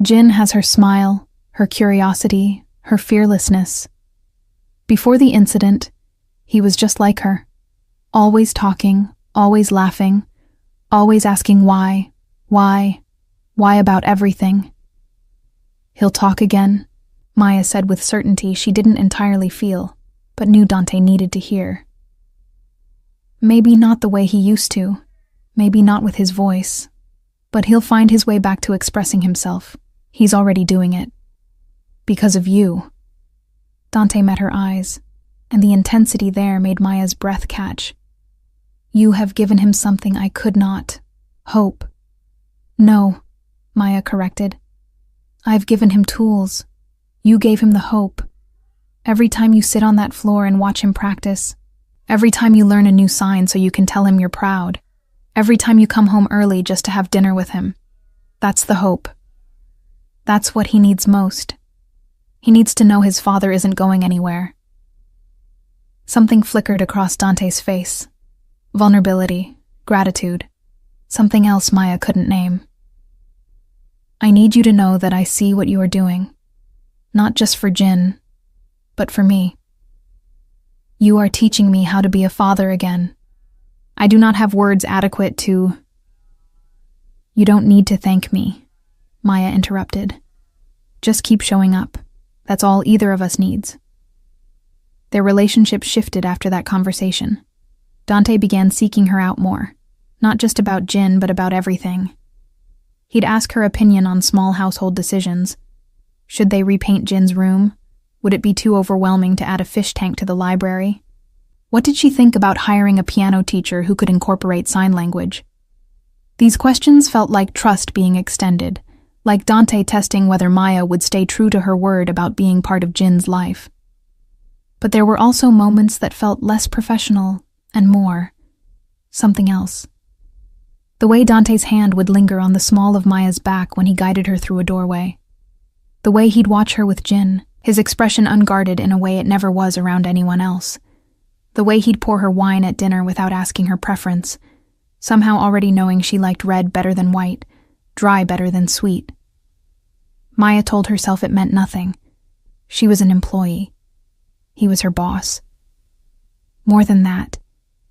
Jin has her smile, her curiosity, her fearlessness. Before the incident, he was just like her, always talking, always laughing, always asking why about everything. He'll talk again, Maya said with certainty she didn't entirely feel, but knew Dante needed to hear. Maybe not the way he used to, maybe not with his voice, but he'll find his way back to expressing himself. He's already doing it. Because of you. Dante met her eyes, and the intensity there made Maya's breath catch. You have given him something I could not. Hope. No, Maya corrected. I've given him tools. You gave him the hope. Every time you sit on that floor and watch him practice, every time you learn a new sign so you can tell him you're proud, every time you come home early just to have dinner with him, that's the hope. That's what he needs most. He needs to know his father isn't going anywhere. Something flickered across Dante's face. Vulnerability, gratitude, something else Maya couldn't name. I need you to know that I see what you are doing, not just for Jin, but for me. You are teaching me how to be a father again. I do not have words adequate to... You don't need to thank me, Maya interrupted. Just keep showing up. That's all either of us needs. Their relationship shifted after that conversation. Dante began seeking her out more, not just about Jin, but about everything. He'd ask her opinion on small household decisions. Should they repaint Jin's room? Would it be too overwhelming to add a fish tank to the library? What did she think about hiring a piano teacher who could incorporate sign language? These questions felt like trust being extended, like Dante testing whether Maya would stay true to her word about being part of Jin's life. But there were also moments that felt less professional and more something else. The way Dante's hand would linger on the small of Maya's back when he guided her through a doorway. The way he'd watch her with Jin, his expression unguarded in a way it never was around anyone else. The way he'd pour her wine at dinner without asking her preference, somehow already knowing she liked red better than white, dry better than sweet. Maya told herself it meant nothing. She was an employee. He was her boss. More than that,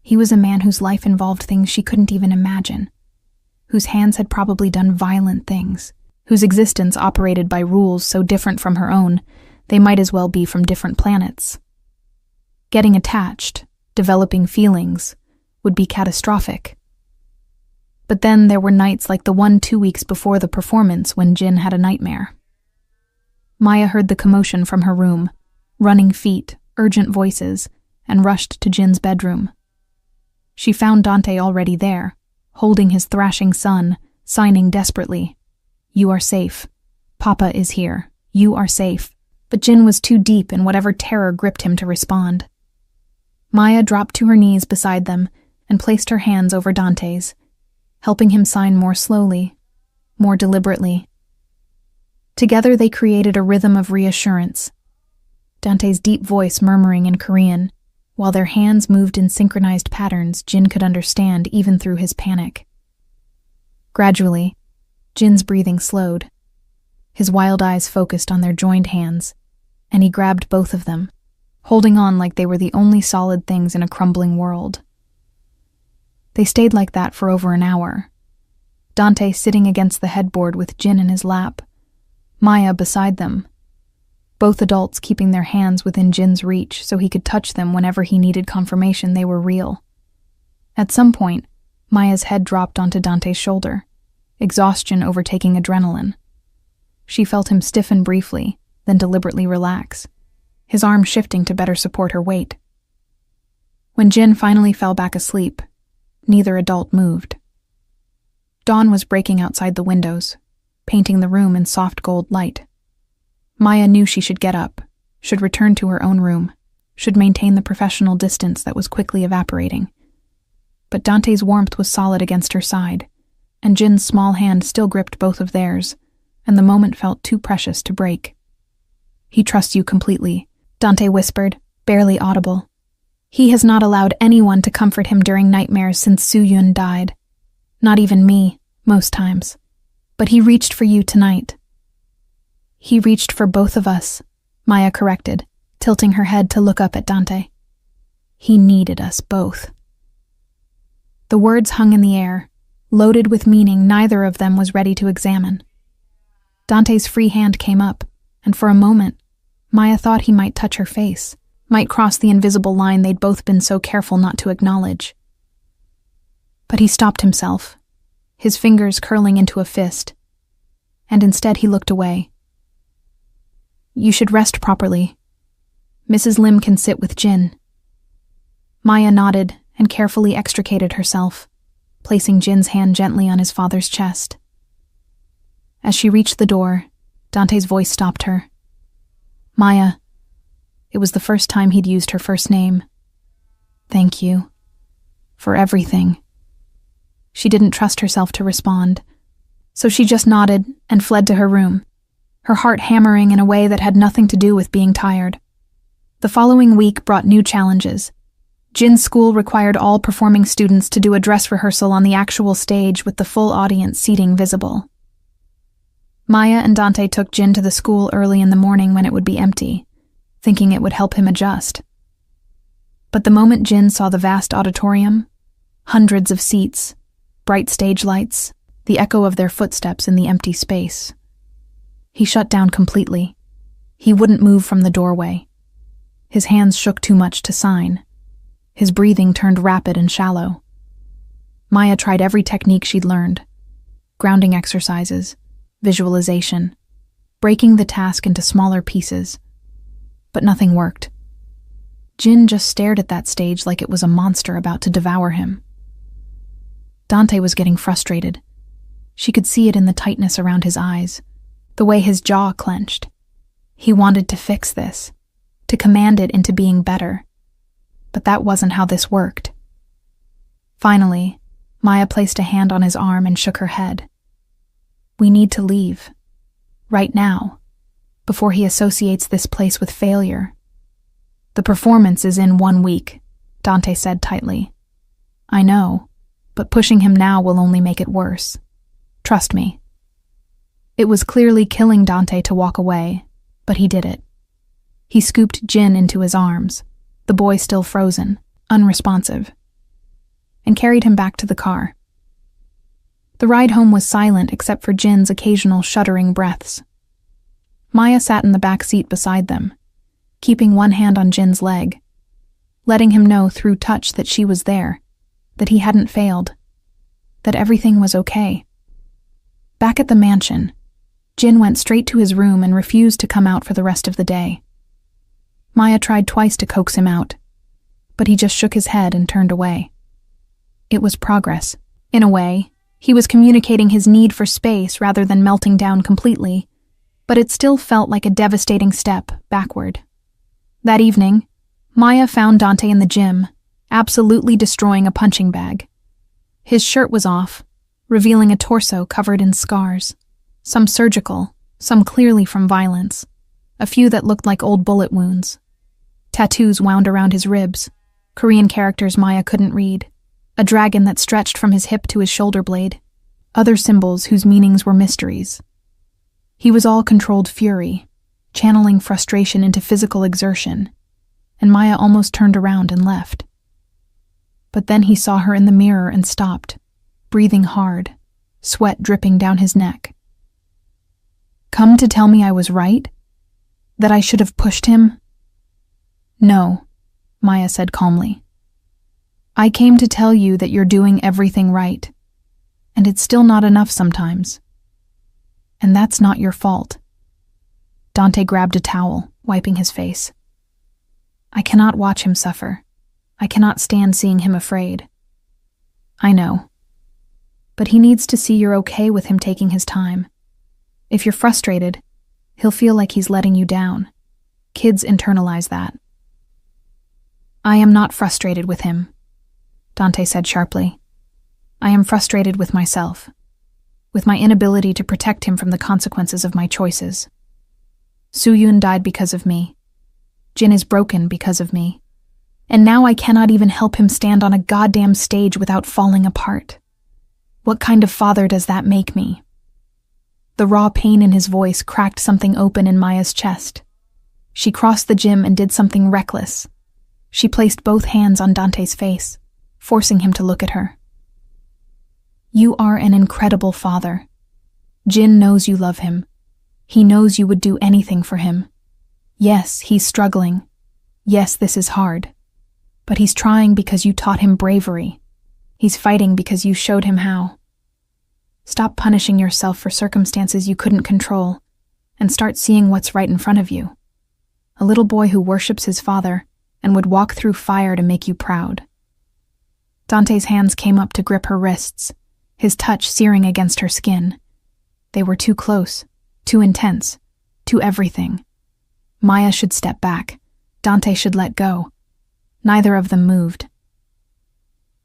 he was a man whose life involved things she couldn't even imagine, whose hands had probably done violent things, whose existence operated by rules so different from her own, they might as well be from different planets. Getting attached, developing feelings, would be catastrophic. But then there were nights like the one 2 weeks before the performance when Jin had a nightmare. Maya heard the commotion from her room, running feet, urgent voices, and rushed to Jin's bedroom. She found Dante already there, holding his thrashing son, signing desperately, "You are safe. Papa is here. You are safe." But Jin was too deep in whatever terror gripped him to respond. Maya dropped to her knees beside them and placed her hands over Dante's, helping him sign more slowly, more deliberately. Together they created a rhythm of reassurance, Dante's deep voice murmuring in Korean, while their hands moved in synchronized patterns Jin could understand even through his panic. Gradually, Jin's breathing slowed. His wild eyes focused on their joined hands, and he grabbed both of them, holding on like they were the only solid things in a crumbling world. They stayed like that for over an hour. Dante sitting against the headboard with Jin in his lap, Maya beside them, both adults keeping their hands within Jin's reach so he could touch them whenever he needed confirmation they were real. At some point, Maya's head dropped onto Dante's shoulder, exhaustion overtaking adrenaline. She felt him stiffen briefly, then deliberately relax, his arm shifting to better support her weight. When Jin finally fell back asleep, neither adult moved. Dawn was breaking outside the windows, painting the room in soft gold light. Maya knew she should get up, should return to her own room, should maintain the professional distance that was quickly evaporating. But Dante's warmth was solid against her side, and Jin's small hand still gripped both of theirs, and the moment felt too precious to break. "He trusts you completely," Dante whispered, barely audible. "He has not allowed anyone to comfort him during nightmares since Su-Yun died. Not even me, most times. But he reached for you tonight." "He reached for both of us," Maya corrected, tilting her head to look up at Dante. "He needed us both." The words hung in the air, loaded with meaning neither of them was ready to examine. Dante's free hand came up, and for a moment, Maya thought he might touch her face, might cross the invisible line they'd both been so careful not to acknowledge. But he stopped himself, his fingers curling into a fist, and instead he looked away. "You should rest properly. Mrs. Lim can sit with Jin." Maya nodded and carefully extricated herself, placing Jin's hand gently on his father's chest. As she reached the door, Dante's voice stopped her. "Maya." It was the first time he'd used her first name. "Thank you. For everything." She didn't trust herself to respond, so she just nodded and fled to her room, her heart hammering in a way that had nothing to do with being tired. The following week brought new challenges. Jin's school required all performing students to do a dress rehearsal on the actual stage with the full audience seating visible. Maya and Dante took Jin to the school early in the morning when it would be empty, thinking it would help him adjust. But the moment Jin saw the vast auditorium, hundreds of seats, bright stage lights, the echo of their footsteps in the empty space, he shut down completely. He wouldn't move from the doorway. His hands shook too much to sign. His breathing turned rapid and shallow. Maya tried every technique she'd learned: grounding exercises, visualization, breaking the task into smaller pieces. But nothing worked. Jin just stared at that stage like it was a monster about to devour him. Dante was getting frustrated. She could see it in the tightness around his eyes, the way his jaw clenched. He wanted to fix this, to command it into being better. But that wasn't how this worked. Finally, Maya placed a hand on his arm and shook her head. "We need to leave. Right now, before he associates this place with failure." "The performance is in 1 week," Dante said tightly. "I know, but pushing him now will only make it worse. Trust me." It was clearly killing Dante to walk away, but he did it. He scooped Jin into his arms, the boy still frozen, unresponsive, and carried him back to the car. The ride home was silent except for Jin's occasional shuddering breaths. Maya sat in the back seat beside them, keeping one hand on Jin's leg, letting him know through touch that she was there, that he hadn't failed, that everything was okay. Back at the mansion, Jin went straight to his room and refused to come out for the rest of the day. Maya tried twice to coax him out, but he just shook his head and turned away. It was progress. In a way, he was communicating his need for space rather than melting down completely, but it still felt like a devastating step backward. That evening, Maya found Dante in the gym, absolutely destroying a punching bag. His shirt was off, revealing a torso covered in scars, some surgical, some clearly from violence, a few that looked like old bullet wounds. Tattoos wound around his ribs, Korean characters Maya couldn't read, a dragon that stretched from his hip to his shoulder blade, other symbols whose meanings were mysteries. He was all controlled fury, channeling frustration into physical exertion, and Maya almost turned around and left. But then he saw her in the mirror and stopped, breathing hard, sweat dripping down his neck. Come to tell me I was right? That I should have pushed him? No, Maya said calmly. I came to tell you that you're doing everything right, and it's still not enough sometimes. And that's not your fault. Dante grabbed a towel, wiping his face. I cannot watch him suffer. I cannot stand seeing him afraid. I know. But he needs to see you're okay with him taking his time. If you're frustrated, he'll feel like he's letting you down. Kids internalize that. I am not frustrated with him, Dante said sharply. I am frustrated with myself, with my inability to protect him from the consequences of my choices. Suyun died because of me. Jin is broken because of me. And now I cannot even help him stand on a goddamn stage without falling apart. What kind of father does that make me? The raw pain in his voice cracked something open in Maya's chest. She crossed the gym and did something reckless. She placed both hands on Dante's face, forcing him to look at her. You are an incredible father. Jin knows you love him. He knows you would do anything for him. Yes, he's struggling. Yes, this is hard. But he's trying because you taught him bravery. He's fighting because you showed him how. Stop punishing yourself for circumstances you couldn't control, and start seeing what's right in front of you. A little boy who worships his father and would walk through fire to make you proud. Dante's hands came up to grip her wrists, his touch searing against her skin. They were too close, too intense, too everything. Maya should step back. Dante should let go. Neither of them moved.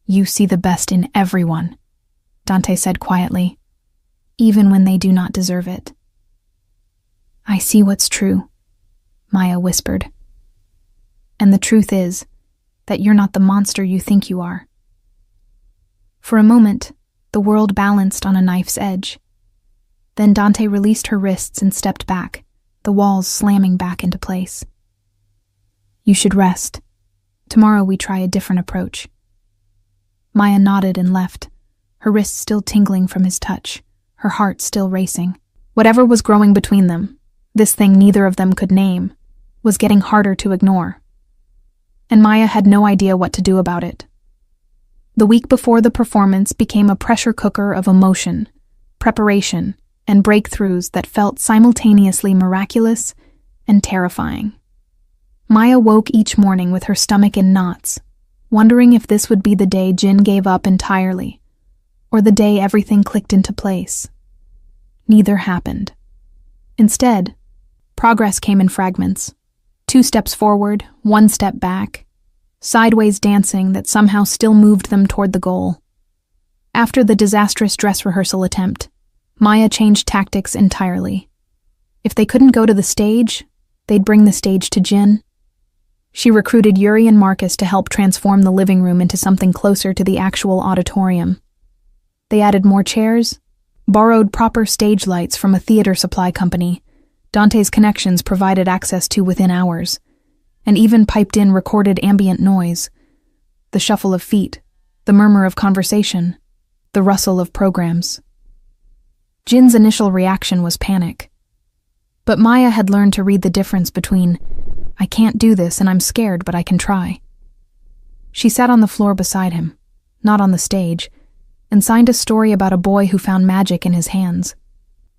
You see the best in everyone, Dante said quietly, even when they do not deserve it. I see what's true, Maya whispered. And the truth is that you're not the monster you think you are. For a moment, the world balanced on a knife's edge. Then Dante released her wrists and stepped back, the walls slamming back into place. You should rest. Tomorrow we try a different approach. Maya nodded and left, her wrists still tingling from his touch, her heart still racing. Whatever was growing between them, this thing neither of them could name, was getting harder to ignore. And Maya had no idea what to do about it. The week before the performance became a pressure cooker of emotion, preparation, and breakthroughs that felt simultaneously miraculous and terrifying. Maya woke each morning with her stomach in knots, wondering if this would be the day Jin gave up entirely, or the day everything clicked into place. Neither happened. Instead, progress came in fragments. 2 steps forward, 1 step back, sideways dancing that somehow still moved them toward the goal. After the disastrous dress rehearsal attempt, Maya changed tactics entirely. If they couldn't go to the stage, they'd bring the stage to Jin. She recruited Yuri and Marcus to help transform the living room into something closer to the actual auditorium. They added more chairs, borrowed proper stage lights from a theater supply company Dante's connections provided access to within hours, and even piped in recorded ambient noise, the shuffle of feet, the murmur of conversation, the rustle of programs. Jin's initial reaction was panic. But Maya had learned to read the difference between, I can't do this and I'm scared, but I can try. She sat on the floor beside him, not on the stage, and signed a story about a boy who found magic in his hands,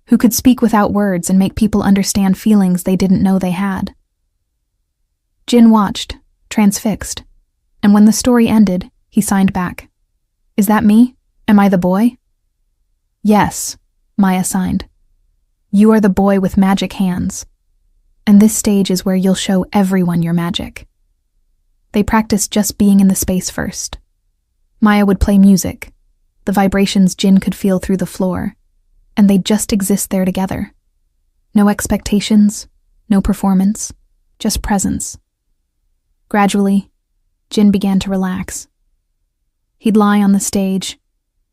who could speak without words and make people understand feelings they didn't know they had. Jin watched, transfixed, and when the story ended, he signed back. Is that me? Am I the boy? Yes, Maya signed. You are the boy with magic hands. And this stage is where you'll show everyone your magic. They practiced just being in the space first. Maya would play music, the vibrations Jin could feel through the floor, and they'd just exist there together. No expectations, no performance, just presence. Gradually, Jin began to relax. He'd lie on the stage,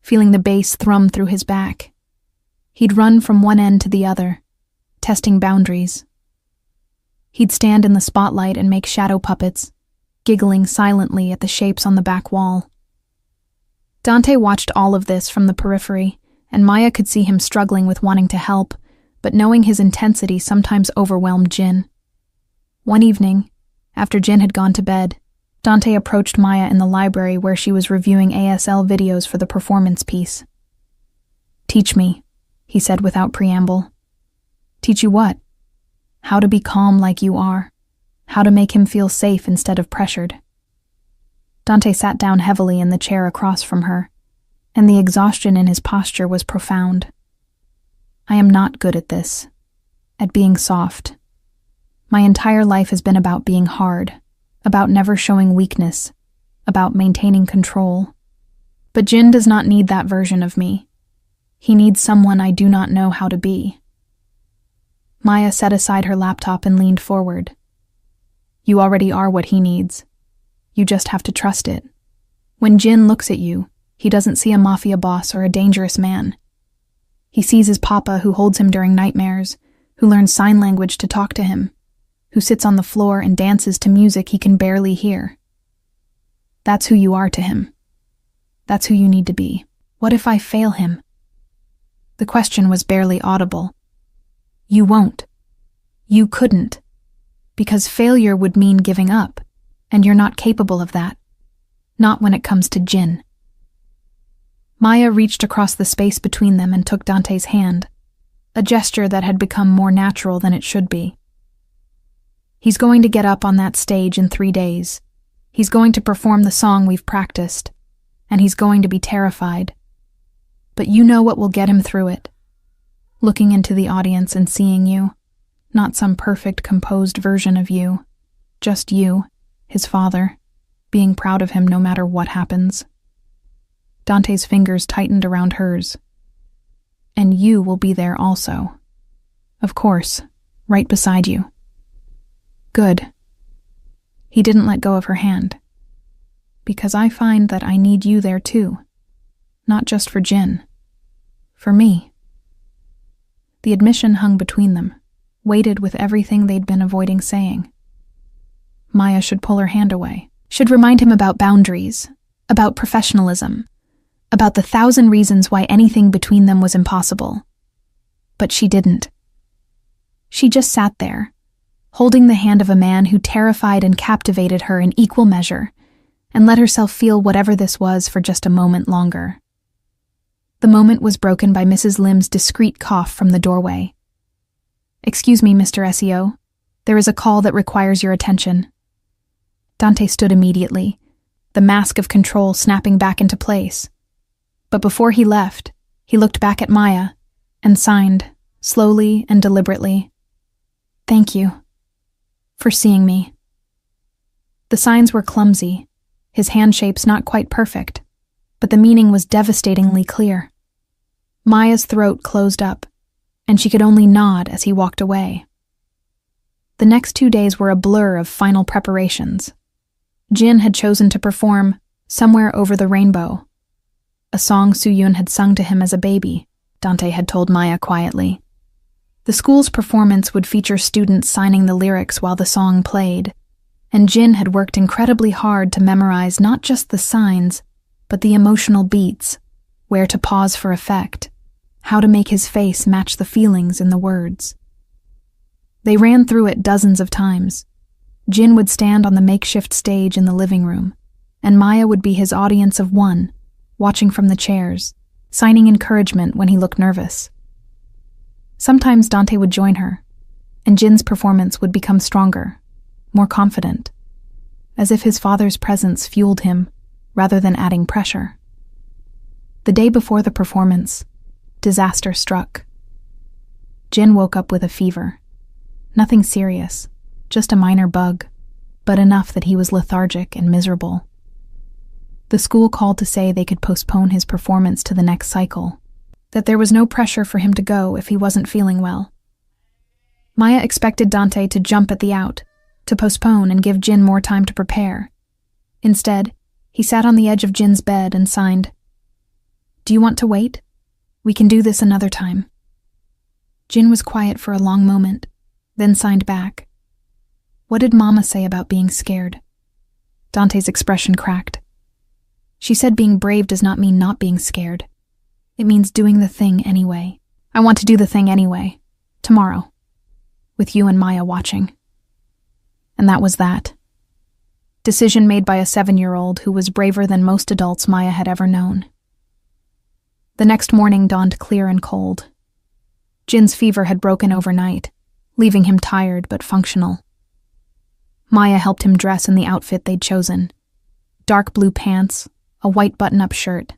feeling the bass thrum through his back. He'd run from one end to the other, testing boundaries. He'd stand in the spotlight and make shadow puppets, giggling silently at the shapes on the back wall. Dante watched all of this from the periphery and Maya could see him struggling with wanting to help, but knowing his intensity sometimes overwhelmed Jin. One evening, after Jin had gone to bed, Dante approached Maya in the library where she was reviewing ASL videos for the performance piece. "Teach me," he said without preamble. "Teach you what?" "How to be calm like you are. How to make him feel safe instead of pressured." Dante sat down heavily in the chair across from her, and the exhaustion in his posture was profound. "I am not good at this, at being soft. My entire life has been about being hard, about never showing weakness, about maintaining control. But Jin does not need that version of me. He needs someone I do not know how to be." Maya set aside her laptop and leaned forward. "You already are what he needs. You just have to trust it. When Jin looks at you, he doesn't see a mafia boss or a dangerous man. He sees his papa who holds him during nightmares, who learns sign language to talk to him, who sits on the floor and dances to music he can barely hear. That's who you are to him. That's who you need to be. What if I fail him?" The question was barely audible. "You won't. You couldn't. Because failure would mean giving up, and you're not capable of that. Not when it comes to Jin." Maya reached across the space between them and took Dante's hand, a gesture that had become more natural than it should be. "He's going to get up on that stage in 3 days. He's going to perform the song we've practiced, and he's going to be terrified. But you know what will get him through it. Looking into the audience and seeing you, not some perfect, composed version of you, just you, his father, being proud of him no matter what happens." Dante's fingers tightened around hers. "And you will be there also. Of course, right beside you." "Good." He didn't let go of her hand. "Because I find that I need you there too. Not just for Jin. For me." The admission hung between them, weighted with everything they'd been avoiding saying. Maya should pull her hand away, should remind him about boundaries, about professionalism, about the 1,000 reasons why anything between them was impossible. But she didn't. She just sat there, holding the hand of a man who terrified and captivated her in equal measure, and let herself feel whatever this was for just a moment longer. The moment was broken by Mrs. Lim's discreet cough from the doorway. "Excuse me, Mr. SEO. There is a call that requires your attention." Dante stood immediately, the mask of control snapping back into place. But before he left, he looked back at Maya and signed, slowly and deliberately, "Thank you for seeing me." The signs were clumsy, his hand shapes not quite perfect, but the meaning was devastatingly clear. Maya's throat closed up, and she could only nod as he walked away. The next 2 days were a blur of final preparations. Jin had chosen to perform "Somewhere Over the Rainbow," a song Soo-yoon had sung to him as a baby, Dante had told Maya quietly. The school's performance would feature students signing the lyrics while the song played, and Jin had worked incredibly hard to memorize not just the signs, but the emotional beats, where to pause for effect, how to make his face match the feelings in the words. They ran through it dozens of times. Jin would stand on the makeshift stage in the living room, and Maya would be his audience of one, watching from the chairs, signing encouragement when he looked nervous. Sometimes Dante would join her, and Jin's performance would become stronger, more confident, as if his father's presence fueled him rather than adding pressure. The day before the performance, disaster struck. Jin woke up with a fever. Nothing serious, just a minor bug, but enough that he was lethargic and miserable. The school called to say they could postpone his performance to the next cycle, that there was no pressure for him to go if he wasn't feeling well. Maya expected Dante to jump at the out, to postpone and give Jin more time to prepare. Instead, he sat on the edge of Jin's bed and signed, "Do you want to wait? We can do this another time." Jin was quiet for a long moment, then signed back. What did Mama say about being scared? Dante's expression cracked. She said being brave does not mean not being scared. It means doing the thing anyway. I want to do the thing anyway. Tomorrow. With you and Maya watching. And that was that. Decision made by a 7-year-old who was braver than most adults Maya had ever known. The next morning dawned clear and cold. Jin's fever had broken overnight, leaving him tired but functional. Maya helped him dress in the outfit they'd chosen. Dark blue pants, a white button-up shirt,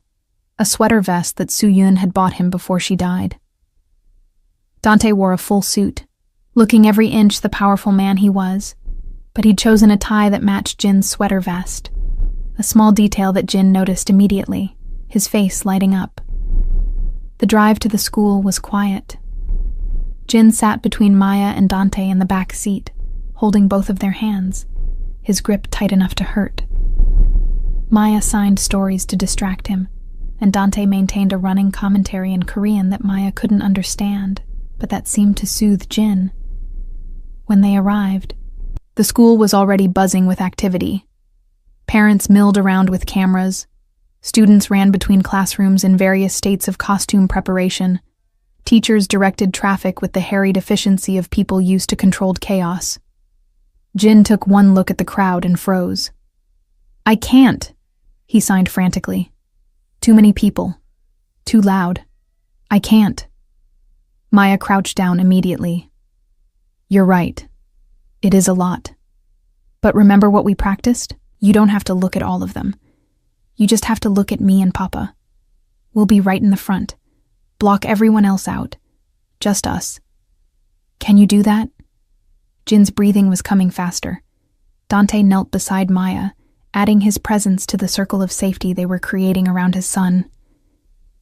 a sweater vest that Soo-Yoon had bought him before she died. Dante wore a full suit, looking every inch the powerful man he was, but he'd chosen a tie that matched Jin's sweater vest, a small detail that Jin noticed immediately, his face lighting up. The drive to the school was quiet. Jin sat between Maya and Dante in the back seat, holding both of their hands, his grip tight enough to hurt. Maya signed stories to distract him, and Dante maintained a running commentary in Korean that Maya couldn't understand, but that seemed to soothe Jin. When they arrived, the school was already buzzing with activity. Parents milled around with cameras. Students ran between classrooms in various states of costume preparation. Teachers directed traffic with the harried efficiency of people used to controlled chaos. Jin took one look at the crowd and froze. "I can't," he signed frantically. "Too many people. Too loud. I can't." Maya crouched down immediately. "You're right. It is a lot. But remember what we practiced? You don't have to look at all of them. You just have to look at me and Papa. We'll be right in the front. Block everyone else out. Just us. Can you do that?" Jin's breathing was coming faster. Dante knelt beside Maya, adding his presence to the circle of safety they were creating around his son.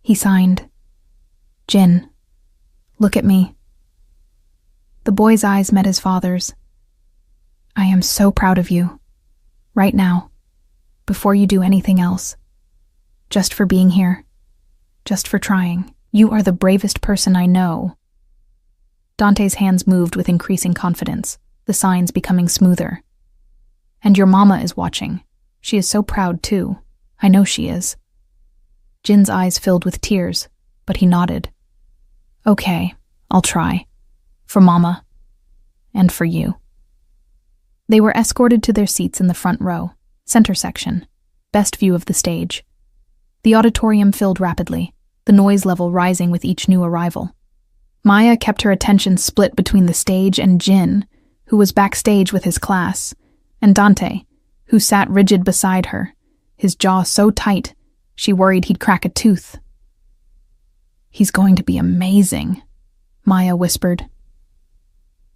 He signed, "Jin, look at me." The boy's eyes met his father's. "I am so proud of you. Right now. Before you do anything else. Just for being here. Just for trying. You are the bravest person I know." Dante's hands moved with increasing confidence, the signs becoming smoother. "And your mama is watching. She is so proud, too. I know she is." Jin's eyes filled with tears, but he nodded. "Okay, I'll try. For Mama. And for you." They were escorted to their seats in the front row, center section, best view of the stage. The auditorium filled rapidly, the noise level rising with each new arrival. Maya kept her attention split between the stage and Jin, who was backstage with his class, and Dante, who sat rigid beside her, his jaw so tight she worried he'd crack a tooth. "He's going to be amazing," Maya whispered.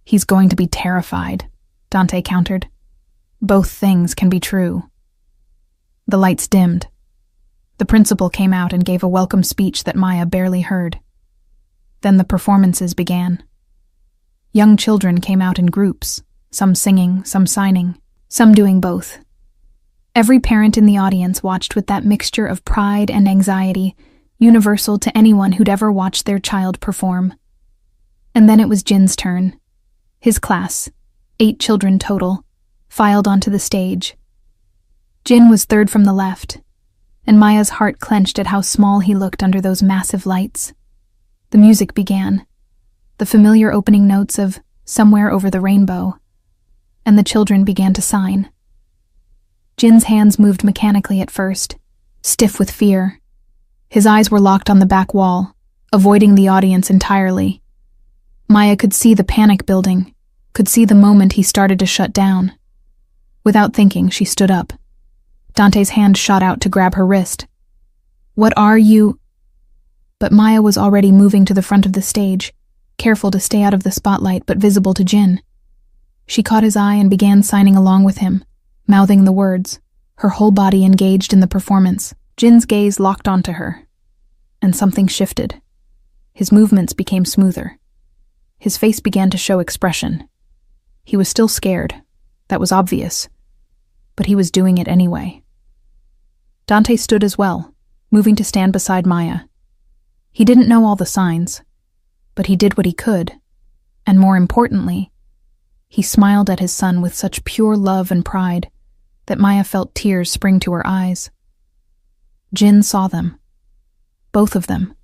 "He's going to be terrified," Dante countered. "Both things can be true." The lights dimmed. The principal came out and gave a welcome speech that Maya barely heard. Then the performances began. Young children came out in groups, some singing, some signing, some doing both. Every parent in the audience watched with that mixture of pride and anxiety, universal to anyone who'd ever watched their child perform. And then it was Jin's turn. His class, 8 children total, filed onto the stage. Jin was third from the left, and Maya's heart clenched at how small he looked under those massive lights. The music began, the familiar opening notes of "Somewhere Over the Rainbow," and the children began to sign. Jin's hands moved mechanically at first, stiff with fear. His eyes were locked on the back wall, avoiding the audience entirely. Maya could see the panic building, could see the moment he started to shut down. Without thinking, she stood up. Dante's hand shot out to grab her wrist. "What are you?" But Maya was already moving to the front of the stage, careful to stay out of the spotlight but visible to Jin. She caught his eye and began signing along with him, mouthing the words, her whole body engaged in the performance. Jin's gaze locked onto her, and something shifted. His movements became smoother. His face began to show expression. He was still scared, that was obvious, but he was doing it anyway. Dante stood as well, moving to stand beside Maya. He didn't know all the signs, but he did what he could, and more importantly, he smiled at his son with such pure love and pride that Maya felt tears spring to her eyes. Jin saw them, both of them,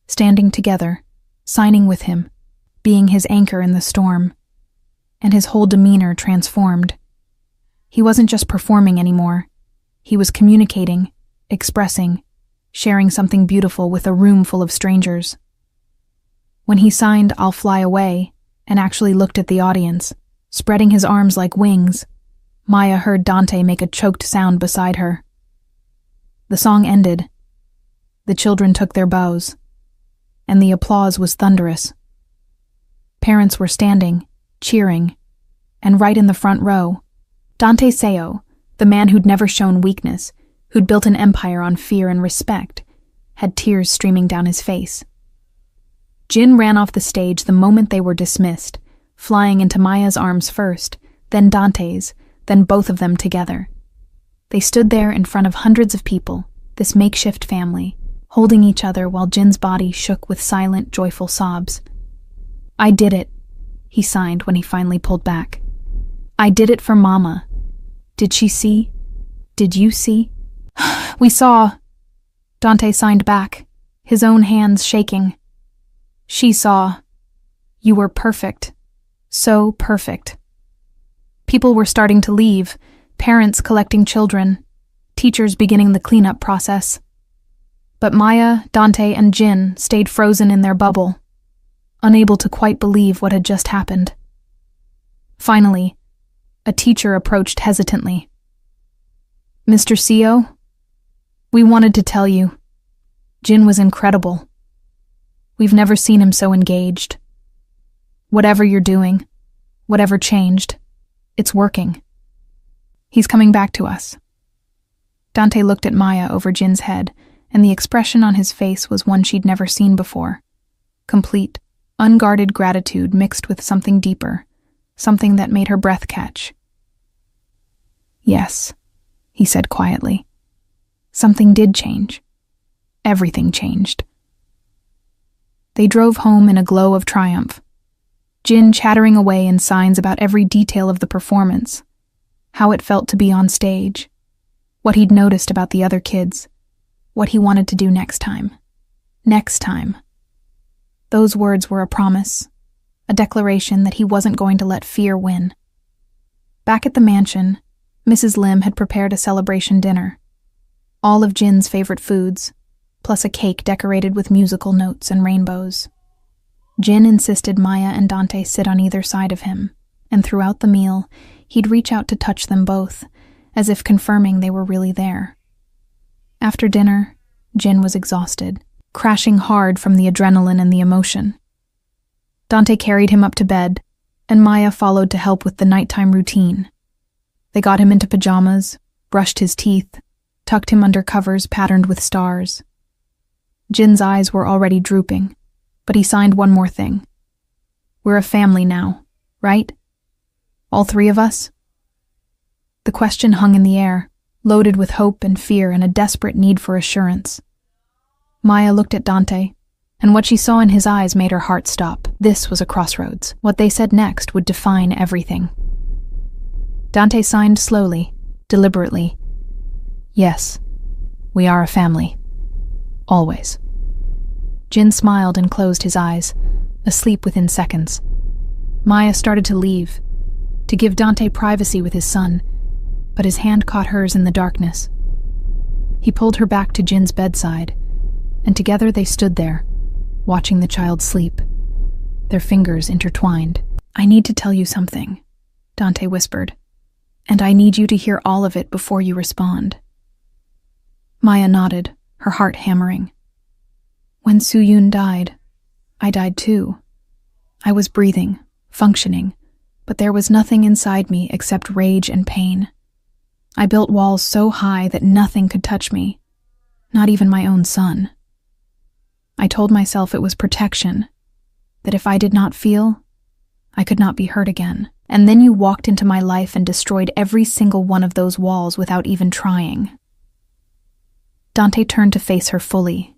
standing together, signing with him, being his anchor in the storm. And his whole demeanor transformed. He wasn't just performing anymore. He was communicating, expressing, sharing something beautiful with a room full of strangers. When he signed "I'll Fly Away" and actually looked at the audience, spreading his arms like wings, Maya heard Dante make a choked sound beside her. The song ended. The children took their bows, and the applause was thunderous. Parents were standing, cheering, and right in the front row, Dante Seo, the man who'd never shown weakness, who'd built an empire on fear and respect, had tears streaming down his face. Jin ran off the stage the moment they were dismissed, flying into Maya's arms first, then Dante's, then both of them together. They stood there in front of hundreds of people, this makeshift family, holding each other while Jin's body shook with silent, joyful sobs. "I did it," he signed when he finally pulled back. "I did it for Mama. Did she see? Did you see?" "We saw," Dante signed back, his own hands shaking. "She saw. You were perfect. So perfect." People were starting to leave, parents collecting children, teachers beginning the cleanup process. But Maya, Dante, and Jin stayed frozen in their bubble, unable to quite believe what had just happened. Finally, a teacher approached hesitantly. "Mr. Seo, we wanted to tell you, Jin was incredible. We've never seen him so engaged. Whatever you're doing, whatever changed, it's working. He's coming back to us." Dante looked at Maya over Jin's head, and the expression on his face was one she'd never seen before. Complete, unguarded gratitude mixed with something deeper, something that made her breath catch. "Yes," he said quietly. "Something did change. Everything changed." They drove home in a glow of triumph, Jin chattering away in signs about every detail of the performance, how it felt to be on stage, what he'd noticed about the other kids, what he wanted to do next time. Next time. Those words were a promise, a declaration that he wasn't going to let fear win. Back at the mansion, Mrs. Lim had prepared a celebration dinner. All of Jin's favorite foods, plus a cake decorated with musical notes and rainbows. Jin insisted Maya and Dante sit on either side of him, and throughout the meal, he'd reach out to touch them both, as if confirming they were really there. After dinner, Jin was exhausted, crashing hard from the adrenaline and the emotion. Dante carried him up to bed, and Maya followed to help with the nighttime routine. They got him into pajamas, brushed his teeth, tucked him under covers patterned with stars. Jin's eyes were already drooping, but he signed one more thing. "We're a family now, right? All three of us?" The question hung in the air, loaded with hope and fear and a desperate need for assurance. Maya looked at Dante, and what she saw in his eyes made her heart stop. This was a crossroads. What they said next would define everything. Dante signed slowly, deliberately. "Yes, we are a family. Always." Jin smiled and closed his eyes, asleep within seconds. Maya started to leave, to give Dante privacy with his son, but his hand caught hers in the darkness. He pulled her back to Jin's bedside, and together they stood there, watching the child sleep, their fingers intertwined. "I need to tell you something," Dante whispered, "and I need you to hear all of it before you respond." Maya nodded, her heart hammering. "When Suyun died, I died too. I was breathing, functioning, but there was nothing inside me except rage and pain. I built walls so high that nothing could touch me, not even my own son. I told myself it was protection, that if I did not feel, I could not be hurt again. And then you walked into my life and destroyed every single one of those walls without even trying." Dante turned to face her fully,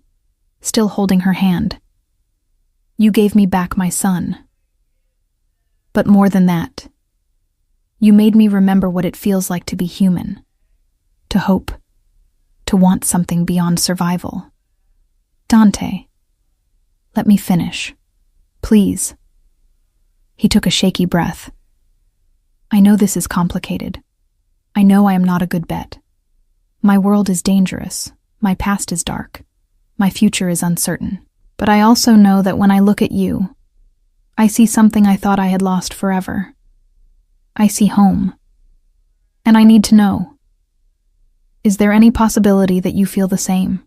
still holding her hand. "You gave me back my son. But more than that, you made me remember what it feels like to be human, to hope, to want something beyond survival. Dante, Let me finish. Please. He took a shaky breath. I know this is complicated. I know I am not a good bet. My world is dangerous. My past is dark. My future is uncertain. But I also know that when I look at you, I see something I thought I had lost forever. I see home. And I need to know. Is there any possibility that you feel the same?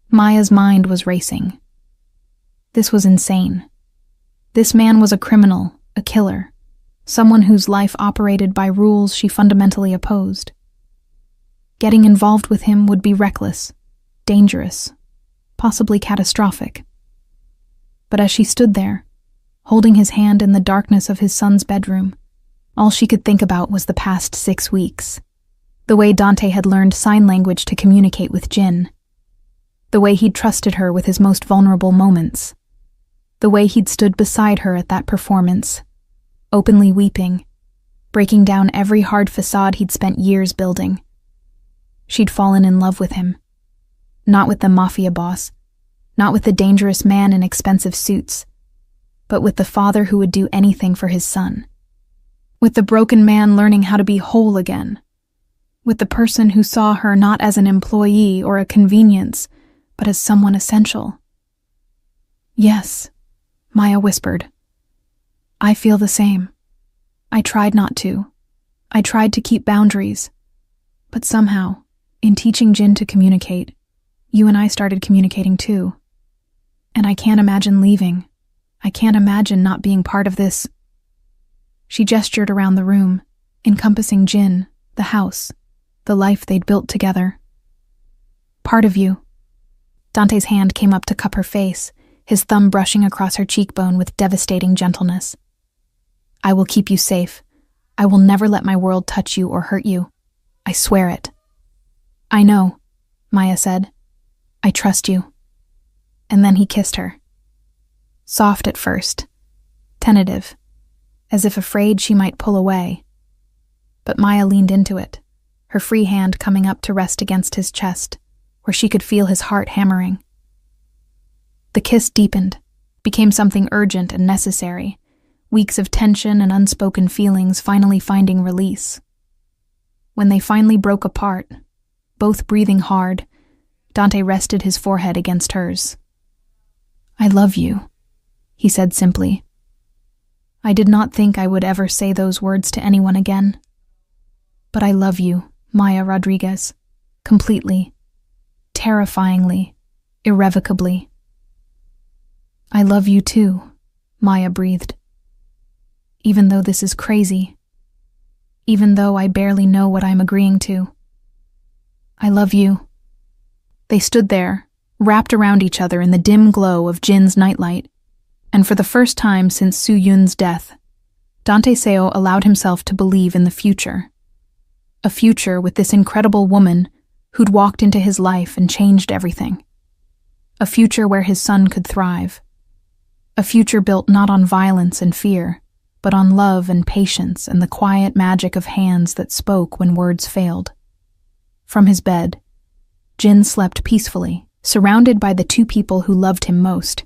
Maya's mind was racing. This was insane. This man was a criminal, a killer, someone whose life operated by rules she fundamentally opposed. Getting involved with him would be reckless, dangerous, possibly catastrophic. But as she stood there, holding his hand in the darkness of his son's bedroom, all she could think about was the past 6 weeks. The way Dante had learned sign language to communicate with Jin. The way he'd trusted her with his most vulnerable moments. The way he'd stood beside her at that performance, openly weeping, breaking down every hard facade he'd spent years building. She'd fallen in love with him. Not with the Mafia boss, not with the dangerous man in expensive suits, but with the father who would do anything for his son. With the broken man learning how to be whole again. With the person who saw her not as an employee or a convenience, but as someone essential. Yes, Maya whispered. I feel the same. I tried not to. I tried to keep boundaries. But somehow, in teaching Jin to communicate, you and I started communicating too. And I can't imagine leaving. I can't imagine not being part of this. She gestured around the room, encompassing Jin, the house, the life they'd built together. Part of you. Dante's hand came up to cup her face, his thumb brushing across her cheekbone with devastating gentleness. I will keep you safe. I will never let my world touch you or hurt you. I swear it. I know, Maya said. I trust you. And then he kissed her. Soft at first, tentative, as if afraid she might pull away. But Maya leaned into it, her free hand coming up to rest against his chest, where she could feel his heart hammering. The kiss deepened, became something urgent and necessary, weeks of tension and unspoken feelings finally finding release. When they finally broke apart, both breathing hard, Dante rested his forehead against hers. I love you, he said simply. I did not think I would ever say those words to anyone again. But I love you, Maya Rodriguez, completely, terrifyingly, irrevocably. I love you too, Maya breathed. Even though this is crazy, even though I barely know what I'm agreeing to. I love you. They stood there, wrapped around each other in the dim glow of Jin's nightlight, and for the first time since Su Yun's death, Dante Seo allowed himself to believe in the future. A future with this incredible woman who'd walked into his life and changed everything. A future where his son could thrive. A future built not on violence and fear, but on love and patience and the quiet magic of hands that spoke when words failed. From his bed, Jin slept peacefully, surrounded by the two people who loved him most,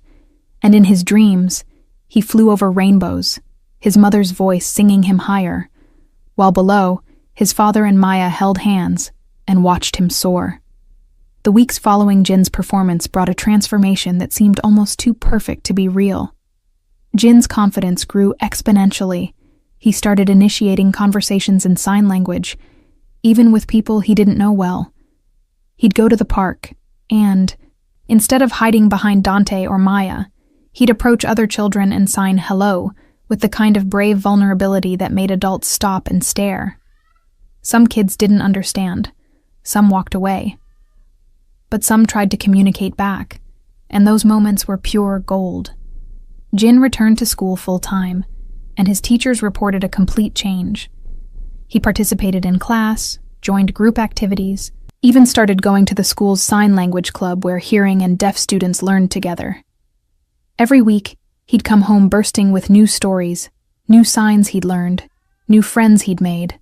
and in his dreams, he flew over rainbows, his mother's voice singing him higher, while below, his father and Maya held hands and watched him soar. The weeks following Jin's performance brought a transformation that seemed almost too perfect to be real. Jin's confidence grew exponentially. He started initiating conversations in sign language, even with people he didn't know well. He'd go to the park, and, instead of hiding behind Dante or Maya, he'd approach other children and sign hello with the kind of brave vulnerability that made adults stop and stare. Some kids didn't understand. Some walked away. But some tried to communicate back, and those moments were pure gold. Jin returned to school full-time, and his teachers reported a complete change. He participated in class, joined group activities, even started going to the school's sign language club where hearing and deaf students learned together. Every week, he'd come home bursting with new stories, new signs he'd learned, new friends he'd made.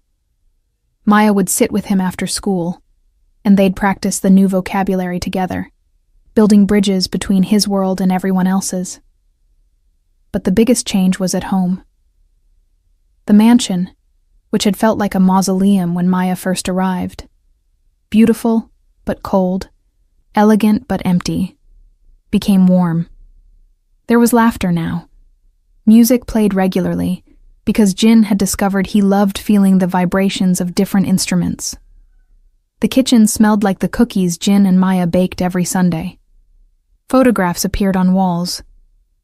Maya would sit with him after school, and they'd practice the new vocabulary together. building bridges between his world and everyone else's. But the biggest change was at home. The mansion, which had felt like a mausoleum when Maya first arrived, beautiful but cold, elegant but empty, became warm. There was laughter now. Music played regularly, because Jin had discovered he loved feeling the vibrations of different instruments. The kitchen smelled like the cookies Jin and Maya baked every Sunday. Photographs appeared on walls,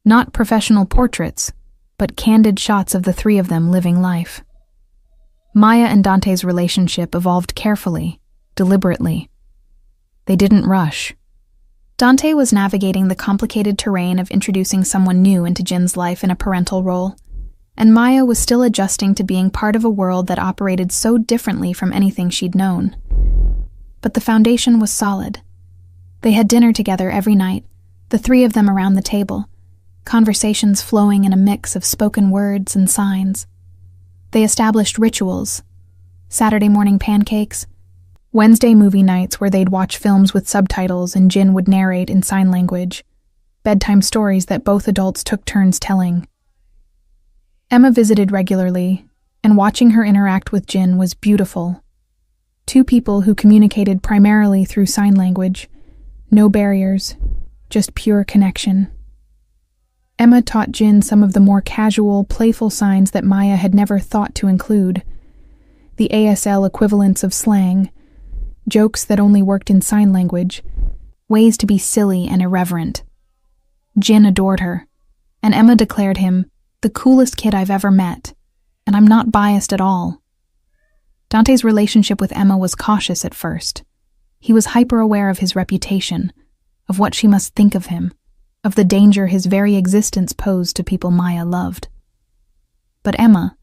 not professional portraits, but candid shots of the three of them living life. Maya and Dante's relationship evolved carefully, deliberately. They didn't rush. Dante was navigating the complicated terrain of introducing someone new into Jin's life in a parental role, and Maya was still adjusting to being part of a world that operated so differently from anything she'd known. But the foundation was solid. They had dinner together every night, the three of them around the table, conversations flowing in a mix of spoken words and signs. They established rituals: Saturday morning pancakes, Wednesday movie nights where they'd watch films with subtitles and Jin would narrate in sign language, bedtime stories that both adults took turns telling. Emma visited regularly, and watching her interact with Jin was beautiful. Two people who communicated primarily through sign language, no barriers, just pure connection. Emma taught Jin some of the more casual, playful signs that Maya had never thought to include. The ASL equivalents of slang, jokes that only worked in sign language, ways to be silly and irreverent. Jin adored her, and Emma declared him the coolest kid I've ever met, and I'm not biased at all. Dante's relationship with Emma was cautious at first. He was hyper-aware of his reputation, of what she must think of him, of the danger his very existence posed to people Maya loved. But Emma,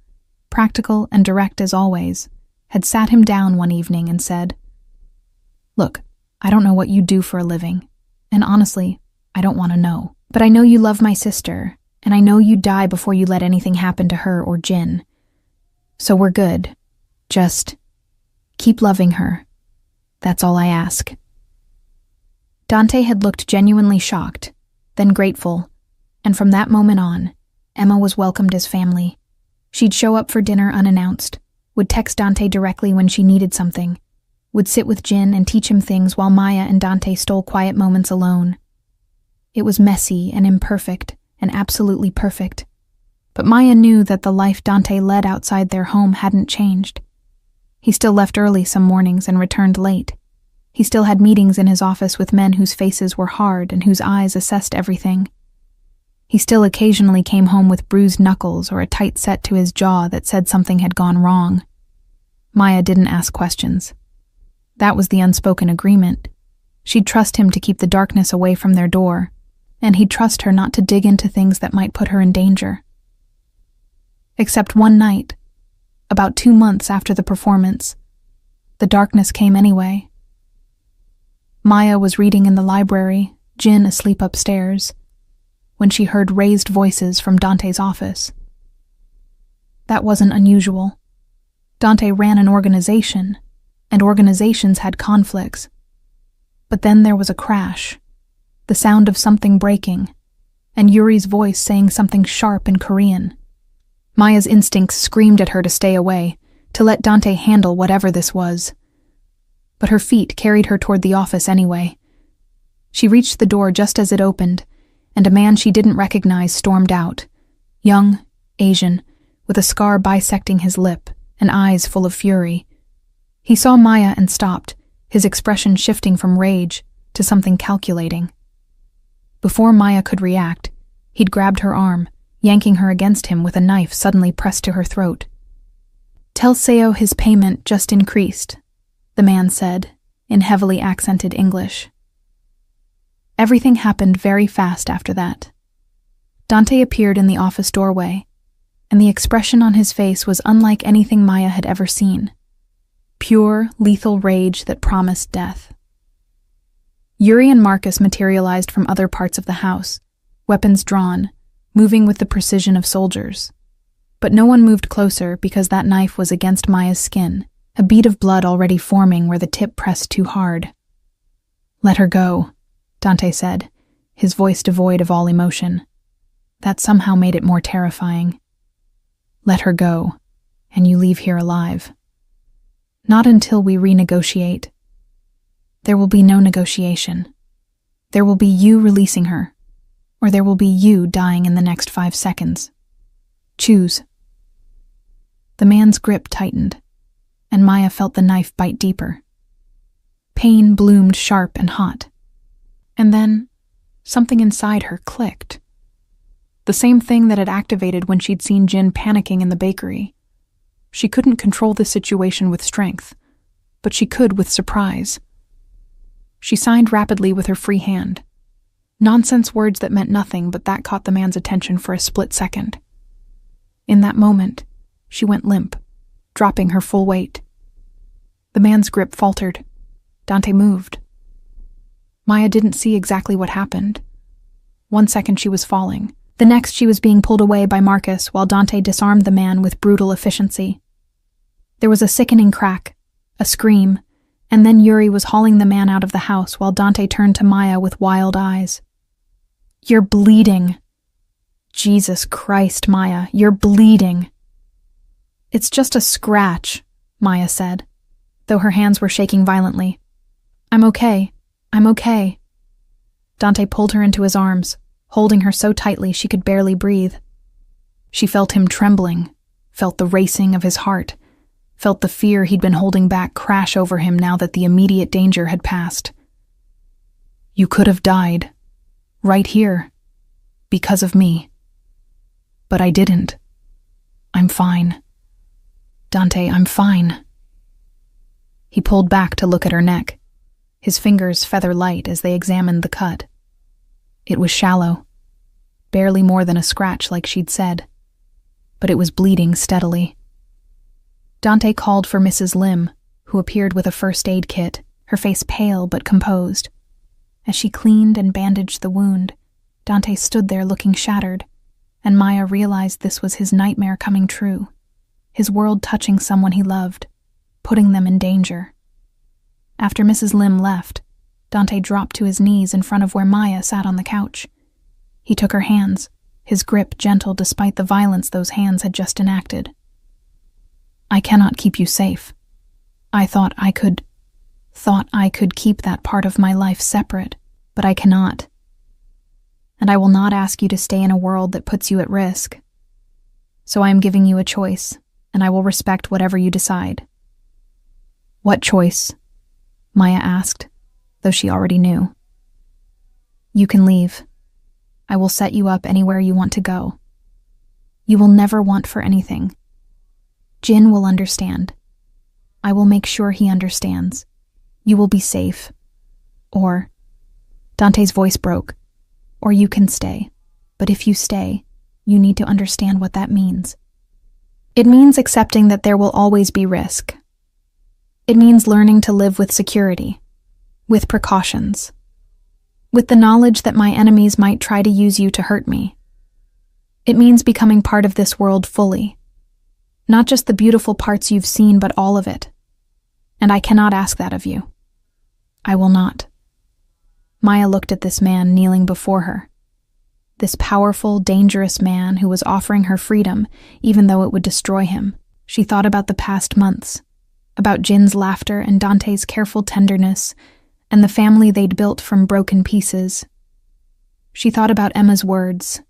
practical and direct as always, had sat him down one evening and said, "Look, I don't know what you do for a living, and honestly, I don't want to know. But I know you love my sister, and I know you'd die before you let anything happen to her or Jin. So we're good. Just keep loving her. That's all I ask." Dante had looked genuinely shocked, then grateful, and from that moment on, Emma was welcomed as family. She'd show up for dinner unannounced, would text Dante directly when she needed something, would sit with Jin and teach him things while Maya and Dante stole quiet moments alone. It was messy and imperfect and absolutely perfect, but Maya knew that the life Dante led outside their home hadn't changed. He still left early some mornings and returned late. He still had meetings in his office with men whose faces were hard and whose eyes assessed everything. He still occasionally came home with bruised knuckles or a tight set to his jaw that said something had gone wrong. Maya didn't ask questions. That was the unspoken agreement. She'd trust him to keep the darkness away from their door, and he'd trust her not to dig into things that might put her in danger. Except one night, about 2 months after the performance, the darkness came anyway. Maya was reading in the library, Jin asleep upstairs, when she heard raised voices from Dante's office. That wasn't unusual. Dante ran an organization, and organizations had conflicts. But then there was a crash, the sound of something breaking, and Yuri's voice saying something sharp in Korean. Maya's instincts screamed at her to stay away, to let Dante handle whatever this was. But her feet carried her toward the office anyway. She reached the door just as it opened, and a man she didn't recognize stormed out, young, Asian, with a scar bisecting his lip and eyes full of fury. He saw Maya and stopped, his expression shifting from rage to something calculating. Before Maya could react, he'd grabbed her arm, yanking her against him with a knife suddenly pressed to her throat. "Tell Seo his payment just increased," the man said, in heavily accented English. Everything happened very fast after that. Dante appeared in the office doorway, and the expression on his face was unlike anything Maya had ever seen. Pure, lethal rage that promised death. Yuri and Marcus materialized from other parts of the house, weapons drawn, moving with the precision of soldiers. But no one moved closer because that knife was against Maya's skin, a bead of blood already forming where the tip pressed too hard. "Let her go," Dante said, his voice devoid of all emotion. That somehow made it more terrifying. Let her go, and you leave here alive. Not until we renegotiate. There will be no negotiation. There will be you releasing her, or there will be you dying in the next 5 seconds. Choose. The man's grip tightened, and Maya felt the knife bite deeper. Pain bloomed sharp and hot. And then, something inside her clicked. The same thing that had activated when she'd seen Jin panicking in the bakery. She couldn't control the situation with strength, but she could with surprise. She signed rapidly with her free hand. Nonsense words that meant nothing, but that caught the man's attention for a split second. In that moment, she went limp, dropping her full weight. The man's grip faltered. Dante moved. Maya didn't see exactly what happened. 1 second she was falling. The next she was being pulled away by Marcus while Dante disarmed the man with brutal efficiency. There was a sickening crack, a scream, and then Yuri was hauling the man out of the house while Dante turned to Maya with wild eyes. You're bleeding. Jesus Christ, Maya, you're bleeding. It's just a scratch, Maya said, though her hands were shaking violently. I'm okay. I'm okay. Dante pulled her into his arms, holding her so tightly she could barely breathe. She felt him trembling, felt the racing of his heart, felt the fear he'd been holding back crash over him now that the immediate danger had passed. You could have died, right here, because of me. But I didn't. I'm fine. Dante, I'm fine. He pulled back to look at her neck, his fingers feather light as they examined the cut. It was shallow, barely more than a scratch like she'd said, but it was bleeding steadily. Dante called for Mrs. Lim, who appeared with a first aid kit, her face pale but composed. As she cleaned and bandaged the wound, Dante stood there looking shattered, and Maya realized this was his nightmare coming true, his world touching someone he loved, putting them in danger. After Mrs. Lim left, Dante dropped to his knees in front of where Maya sat on the couch. He took her hands, his grip gentle despite the violence those hands had just enacted. I cannot keep you safe. I thought I could keep that part of my life separate, but I cannot. And I will not ask you to stay in a world that puts you at risk. So I am giving you a choice, and I will respect whatever you decide. What choice? Maya asked, though she already knew. You can leave. I will set you up anywhere you want to go. You will never want for anything. Jin will understand. I will make sure he understands. You will be safe. Or, Dante's voice broke, or you can stay. But if you stay, you need to understand what that means. It means accepting that there will always be risk. It means learning to live with security, with precautions, with the knowledge that my enemies might try to use you to hurt me. It means becoming part of this world fully, not just the beautiful parts you've seen, but all of it. And I cannot ask that of you. I will not. Maya looked at this man kneeling before her, this powerful, dangerous man who was offering her freedom, even though it would destroy him. She thought about the past months, about Jin's laughter and Dante's careful tenderness, and the family they'd built from broken pieces. She thought about Emma's words,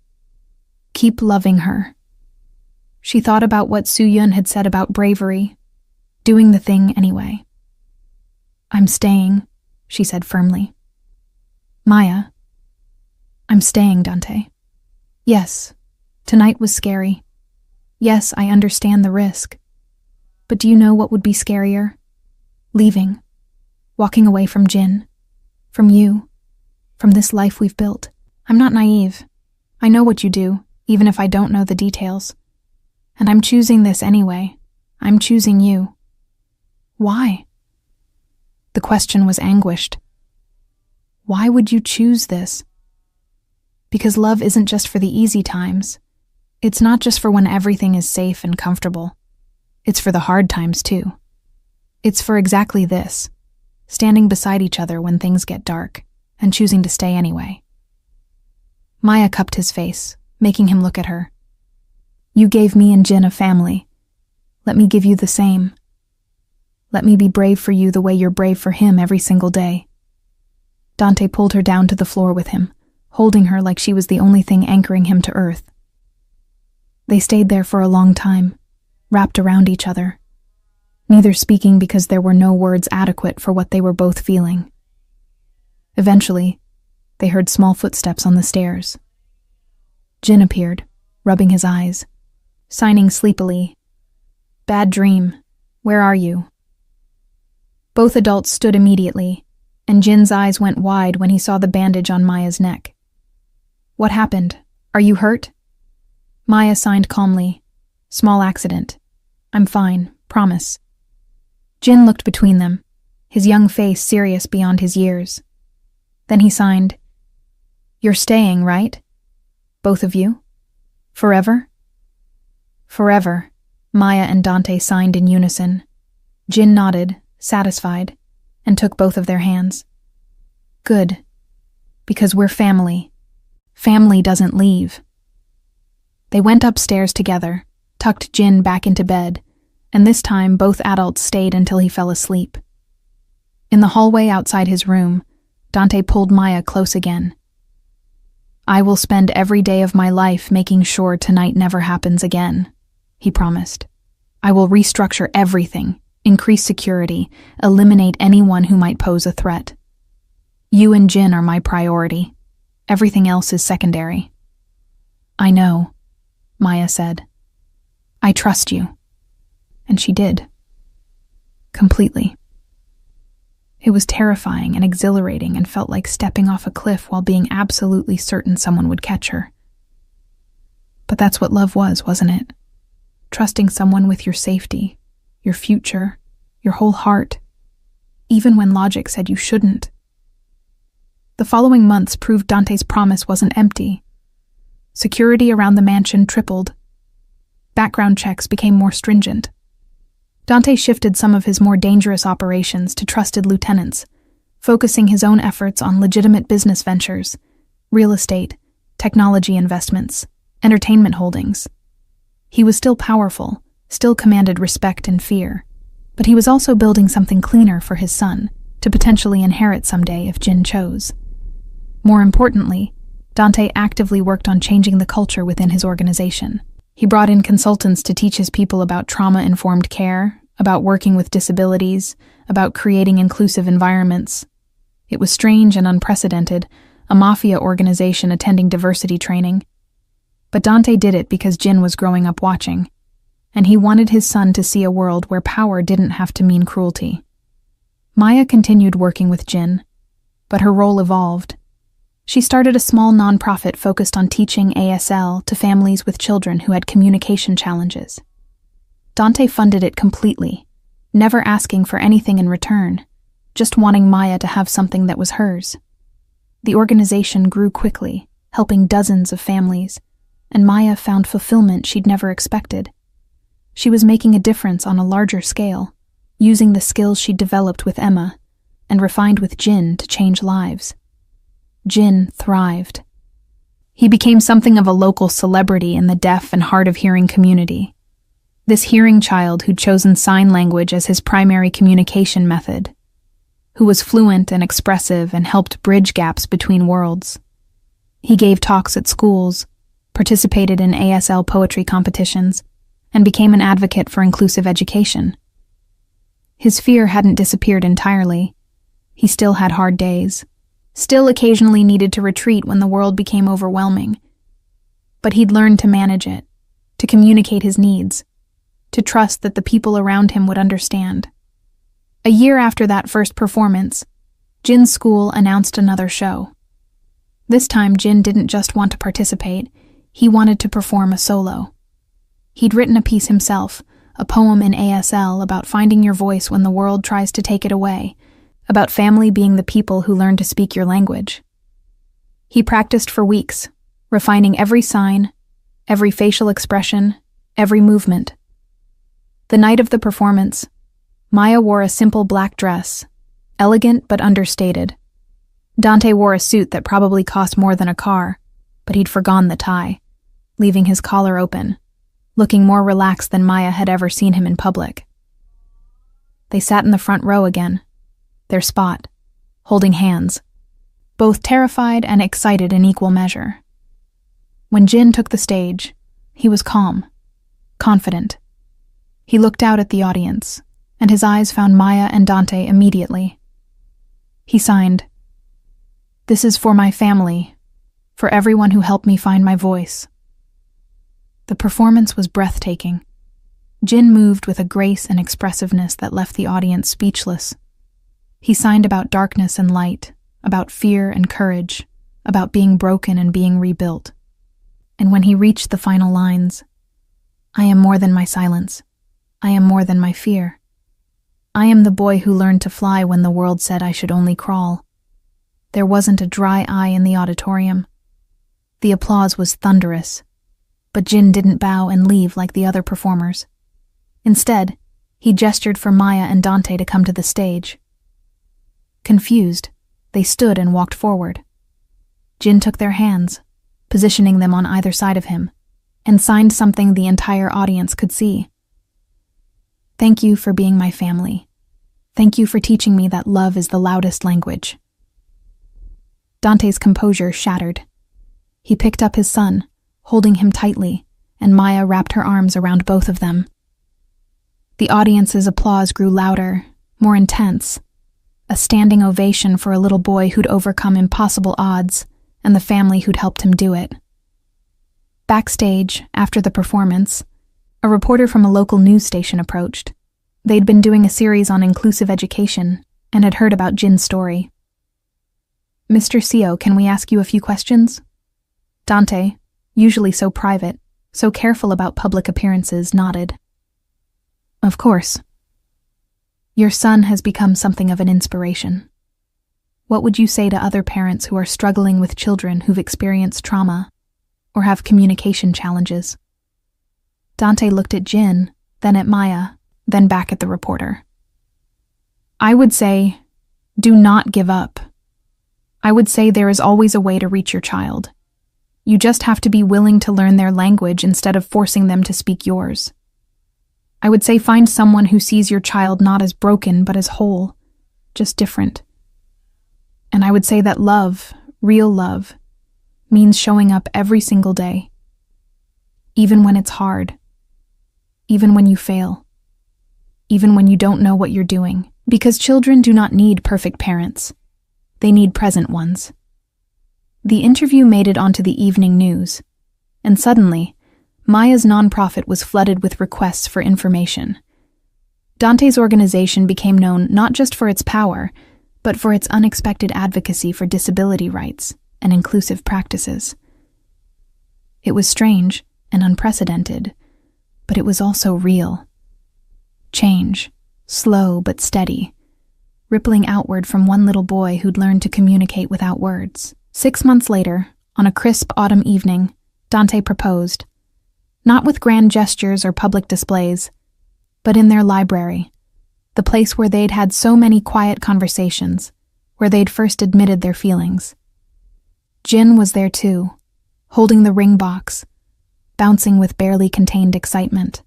keep loving her. She thought about what Soo-Yun had said about bravery, doing the thing anyway. I'm staying, she said firmly. Maya, I'm staying, Dante. Yes, tonight was scary. Yes, I understand the risk. But do you know what would be scarier? Leaving. Walking away from Jin. From you. From this life we've built. I'm not naive. I know what you do, even if I don't know the details. And I'm choosing this anyway. I'm choosing you. Why? The question was anguished. Why would you choose this? Because love isn't just for the easy times. It's not just for when everything is safe and comfortable. It's for the hard times too. It's for exactly this, standing beside each other when things get dark, and choosing to stay anyway. Maya cupped his face, making him look at her. You gave me and Jin a family. Let me give you the same. Let me be brave for you the way you're brave for him every single day. Dante pulled her down to the floor with him, holding her like she was the only thing anchoring him to earth. They stayed there for a long time, wrapped around each other, neither speaking because there were no words adequate for what they were both feeling. Eventually, they heard small footsteps on the stairs. Jin appeared, rubbing his eyes, signing sleepily, "Bad dream. Where are you?" Both adults stood immediately, and Jin's eyes went wide when he saw the bandage on Maya's neck. "What happened? Are you hurt?" Maya signed calmly. "Small accident. I'm fine, promise." Jin looked between them, his young face serious beyond his years. Then he signed, "You're staying, right? Both of you? Forever?" "Forever," Maya and Dante signed in unison. Jin nodded, satisfied, and took both of their hands. "Good. Because we're family. Family doesn't leave." They went upstairs together, tucked Jin back into bed, and this time both adults stayed until he fell asleep. In the hallway outside his room, Dante pulled Maya close again. "I will spend every day of my life making sure tonight never happens again," he promised. "I will restructure everything, increase security, eliminate anyone who might pose a threat. You and Jin are my priority. Everything else is secondary." "I know," Maya said. "I trust you." And she did. Completely. It was terrifying and exhilarating and felt like stepping off a cliff while being absolutely certain someone would catch her. But that's what love was, wasn't it? Trusting someone with your safety, your future, your whole heart, even when logic said you shouldn't. The following months proved Dante's promise wasn't empty. Security around the mansion tripled. Background checks became more stringent. Dante shifted some of his more dangerous operations to trusted lieutenants, focusing his own efforts on legitimate business ventures, real estate, technology investments, entertainment holdings. He was still powerful, still commanded respect and fear, but he was also building something cleaner for his son, to potentially inherit someday if Jin chose. More importantly, Dante actively worked on changing the culture within his organization. He brought in consultants to teach his people about trauma-informed care, about working with disabilities, about creating inclusive environments. It was strange and unprecedented, a Mafia organization attending diversity training. But Dante did it because Jin was growing up watching, and he wanted his son to see a world where power didn't have to mean cruelty. Maya continued working with Jin, but her role evolved. She started a small nonprofit focused on teaching ASL to families with children who had communication challenges. Dante funded it completely, never asking for anything in return, just wanting Maya to have something that was hers. The organization grew quickly, helping dozens of families, and Maya found fulfillment she'd never expected. She was making a difference on a larger scale, using the skills she'd developed with Emma and refined with Jin to change lives. Jin thrived. He became something of a local celebrity in the deaf and hard-of-hearing community. This hearing child who'd chosen sign language as his primary communication method, who was fluent and expressive and helped bridge gaps between worlds. He gave talks at schools, participated in ASL poetry competitions, and became an advocate for inclusive education. His fear hadn't disappeared entirely. He still had hard days, still occasionally needed to retreat when the world became overwhelming. But he'd learned to manage it, to communicate his needs, to trust that the people around him would understand. A year after that first performance, Jin's school announced another show. This time, Jin didn't just want to participate, he wanted to perform a solo. He'd written a piece himself, a poem in ASL about finding your voice when the world tries to take it away, about family being the people who learn to speak your language. He practiced for weeks, refining every sign, every facial expression, every movement. The night of the performance, Maya wore a simple black dress, elegant but understated. Dante wore a suit that probably cost more than a car, but he'd forgone the tie, leaving his collar open, looking more relaxed than Maya had ever seen him in public. They sat in the front row again, their spot, holding hands, both terrified and excited in equal measure. When Jin took the stage, he was calm, confident. He looked out at the audience, and his eyes found Maya and Dante immediately. He signed, "This is for my family, for everyone who helped me find my voice." The performance was breathtaking. Jin moved with a grace and expressiveness that left the audience speechless. He signed about darkness and light, about fear and courage, about being broken and being rebuilt. And when he reached the final lines, "I am more than my silence. I am more than my fear. I am the boy who learned to fly when the world said I should only crawl." There wasn't a dry eye in the auditorium. The applause was thunderous, but Jin didn't bow and leave like the other performers. Instead, he gestured for Maya and Dante to come to the stage. Confused, they stood and walked forward. Jin took their hands, positioning them on either side of him, and signed something the entire audience could see. "Thank you for being my family. Thank you for teaching me that love is the loudest language." Dante's composure shattered. He picked up his son, holding him tightly, and Maya wrapped her arms around both of them. The audience's applause grew louder, more intense, a standing ovation for a little boy who'd overcome impossible odds and the family who'd helped him do it. Backstage, after the performance, a reporter from a local news station approached. They'd been doing a series on inclusive education and had heard about Jin's story. "Mr. Seo, can we ask you a few questions?" Dante, usually so private, so careful about public appearances, nodded. "Of course. Your son has become something of an inspiration. What would you say to other parents who are struggling with children who've experienced trauma or have communication challenges?" Dante looked at Jin, then at Maya, then back at the reporter. "I would say, do not give up. I would say there is always a way to reach your child. You just have to be willing to learn their language instead of forcing them to speak yours. I would say find someone who sees your child not as broken but as whole, just different. And I would say that love, real love, means showing up every single day. Even when it's hard. Even when you fail. Even when you don't know what you're doing. Because children do not need perfect parents. They need present ones." The interview made it onto the evening news, and suddenly, Maya's nonprofit was flooded with requests for information. Dante's organization became known not just for its power, but for its unexpected advocacy for disability rights and inclusive practices. It was strange and unprecedented, but it was also real. Change, slow but steady, rippling outward from one little boy who'd learned to communicate without words. 6 months later, on a crisp autumn evening, Dante proposed, not with grand gestures or public displays, but in their library, the place where they'd had so many quiet conversations, where they'd first admitted their feelings. Jin was there too, holding the ring box, bouncing with barely contained excitement.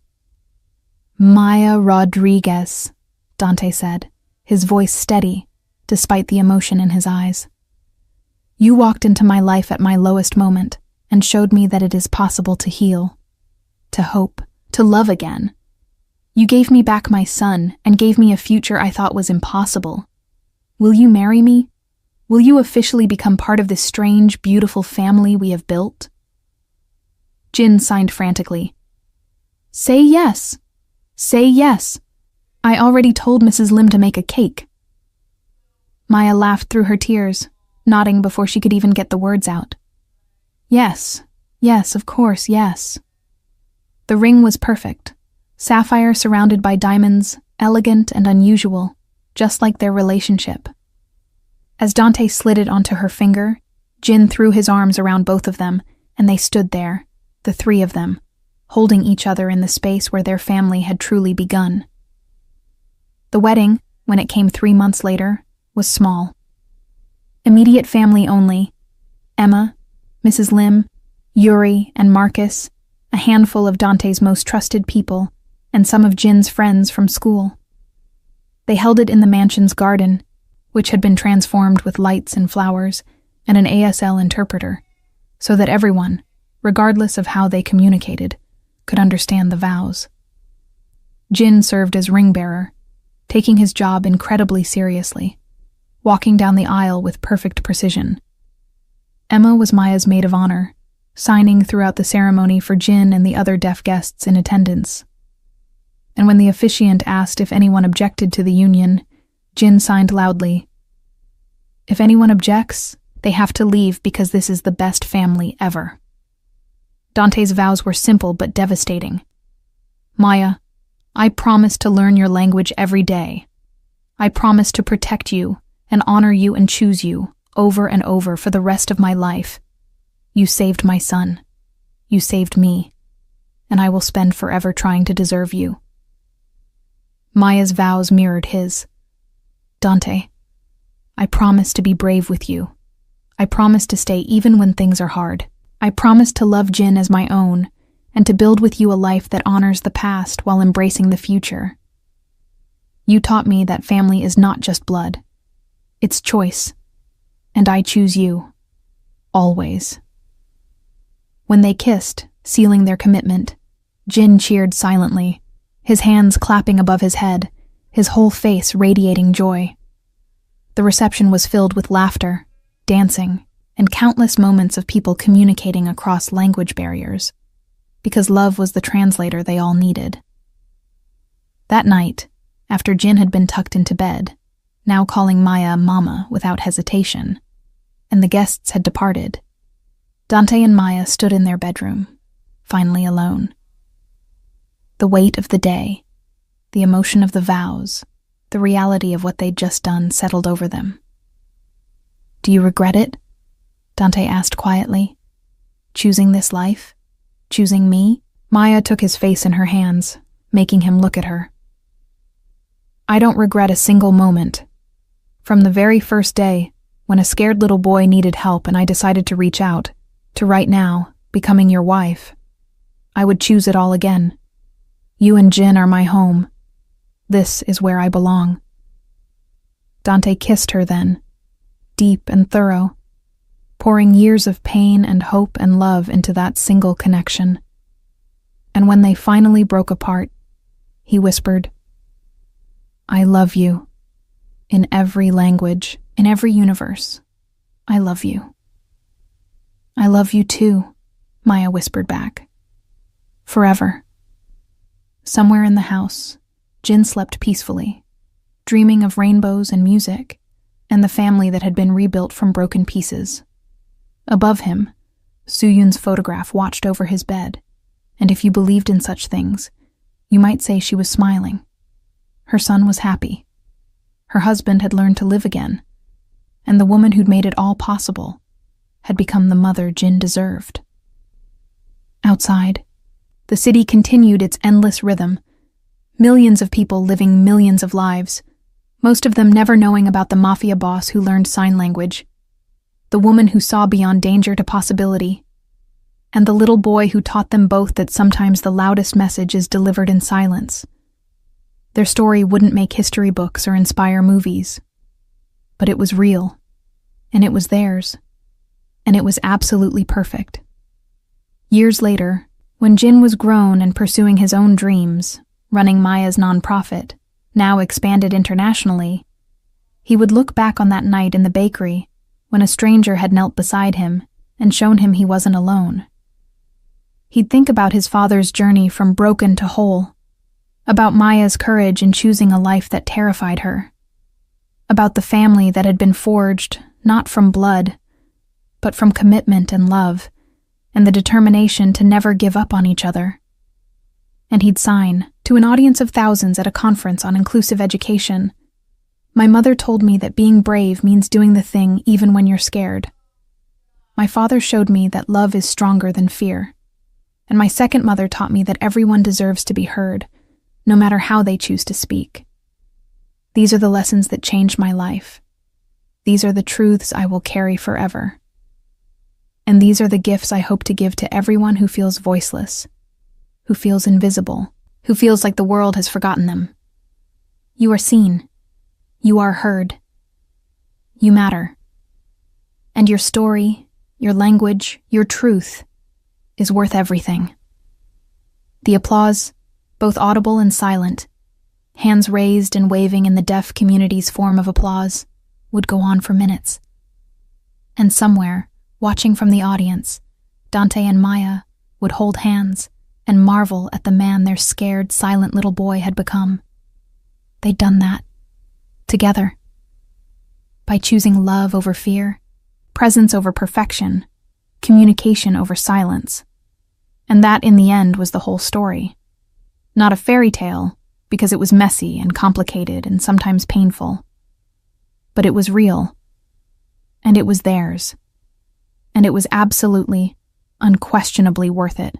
"Maya Rodriguez," Dante said, his voice steady, despite the emotion in his eyes. "You walked into my life at my lowest moment and showed me that it is possible to heal, to hope, to love again. You gave me back my son and gave me a future I thought was impossible. Will you marry me? Will you officially become part of this strange, beautiful family we have built?" Jin signed frantically. "Say yes! Say yes! I already told Mrs. Lim to make a cake." Maya laughed through her tears, nodding before she could even get the words out. "Yes, yes, of course, yes." The ring was perfect, sapphire surrounded by diamonds, elegant and unusual, just like their relationship. As Dante slid it onto her finger, Jin threw his arms around both of them, and they stood there, the three of them, holding each other in the space where their family had truly begun. The wedding, when it came 3 months later, was small. Immediate family only: Emma, Mrs. Lim, Yuri, and Marcus, a handful of Dante's most trusted people, and some of Jin's friends from school. They held it in the mansion's garden, which had been transformed with lights and flowers and an ASL interpreter, so that everyone, regardless of how they communicated, could understand the vows. Jin served as ring-bearer, taking his job incredibly seriously, walking down the aisle with perfect precision. Emma was Maya's maid of honor, signing throughout the ceremony for Jin and the other deaf guests in attendance. And when the officiant asked if anyone objected to the union, Jin signed loudly. If anyone objects, they have to leave because this is the best family ever. Dante's vows were simple but devastating. Maya, I promise to learn your language every day. I promise to protect you and honor you and choose you over and over for the rest of my life. You saved my son. You saved me. And I will spend forever trying to deserve you. Maya's vows mirrored his. Dante, I promise to be brave with you. I promise to stay even when things are hard. I promise to love Jin as my own and to build with you a life that honors the past while embracing the future. You taught me that family is not just blood. It's choice. And I choose you. Always. When they kissed, sealing their commitment, Jin cheered silently, his hands clapping above his head, his whole face radiating joy. The reception was filled with laughter, dancing, and countless moments of people communicating across language barriers, because love was the translator they all needed. That night, after Jin had been tucked into bed, now calling Maya Mama without hesitation, and the guests had departed, Dante and Maya stood in their bedroom, finally alone. The weight of the day, the emotion of the vows, the reality of what they'd just done settled over them. Do you regret it? Dante asked quietly. Choosing this life? Choosing me? Maya took his face in her hands, making him look at her. I don't regret a single moment. From the very first day, when a scared little boy needed help and I decided to reach out, to right now, becoming your wife, I would choose it all again. You and Jin are my home. This is where I belong. Dante kissed her then, deep and thorough, pouring years of pain and hope and love into that single connection. And when they finally broke apart, he whispered, I love you. In every language, in every universe, I love you. I love you too, Maya whispered back. Forever. Somewhere in the house, Jin slept peacefully, dreaming of rainbows and music, and the family that had been rebuilt from broken pieces. Above him, Suyun's photograph watched over his bed, and if you believed in such things, you might say she was smiling. Her son was happy. Her husband had learned to live again, and the woman who'd made it all possible had become the mother Jin deserved. Outside, the city continued its endless rhythm, millions of people living millions of lives, most of them never knowing about the Mafia boss who learned sign language, the woman who saw beyond danger to possibility, and the little boy who taught them both that sometimes the loudest message is delivered in silence. Their story wouldn't make history books or inspire movies, but it was real, and it was theirs, and it was absolutely perfect. Years later, when Jin was grown and pursuing his own dreams, running Maya's nonprofit, now expanded internationally, he would look back on that night in the bakery when a stranger had knelt beside him and shown him he wasn't alone. He'd think about his father's journey from broken to whole, about Maya's courage in choosing a life that terrified her, about the family that had been forged not from blood, but from commitment and love, and the determination to never give up on each other. And he'd sign, to an audience of thousands at a conference on inclusive education, My mother told me that being brave means doing the thing even when you're scared. My father showed me that love is stronger than fear. And my second mother taught me that everyone deserves to be heard, no matter how they choose to speak. These are the lessons that changed my life. These are the truths I will carry forever. And these are the gifts I hope to give to everyone who feels voiceless, who feels invisible, who feels like the world has forgotten them. You are seen. You are heard. You matter. And your story, your language, your truth is worth everything. The applause, both audible and silent, hands raised and waving in the deaf community's form of applause, would go on for minutes. And somewhere, watching from the audience, Dante and Maya would hold hands and marvel at the man their scared, silent little boy had become. They'd done that. Together. By choosing love over fear, presence over perfection, communication over silence. And that, in the end, was the whole story. Not a fairy tale, because it was messy and complicated and sometimes painful. But it was real. And it was theirs. And it was absolutely, unquestionably worth it.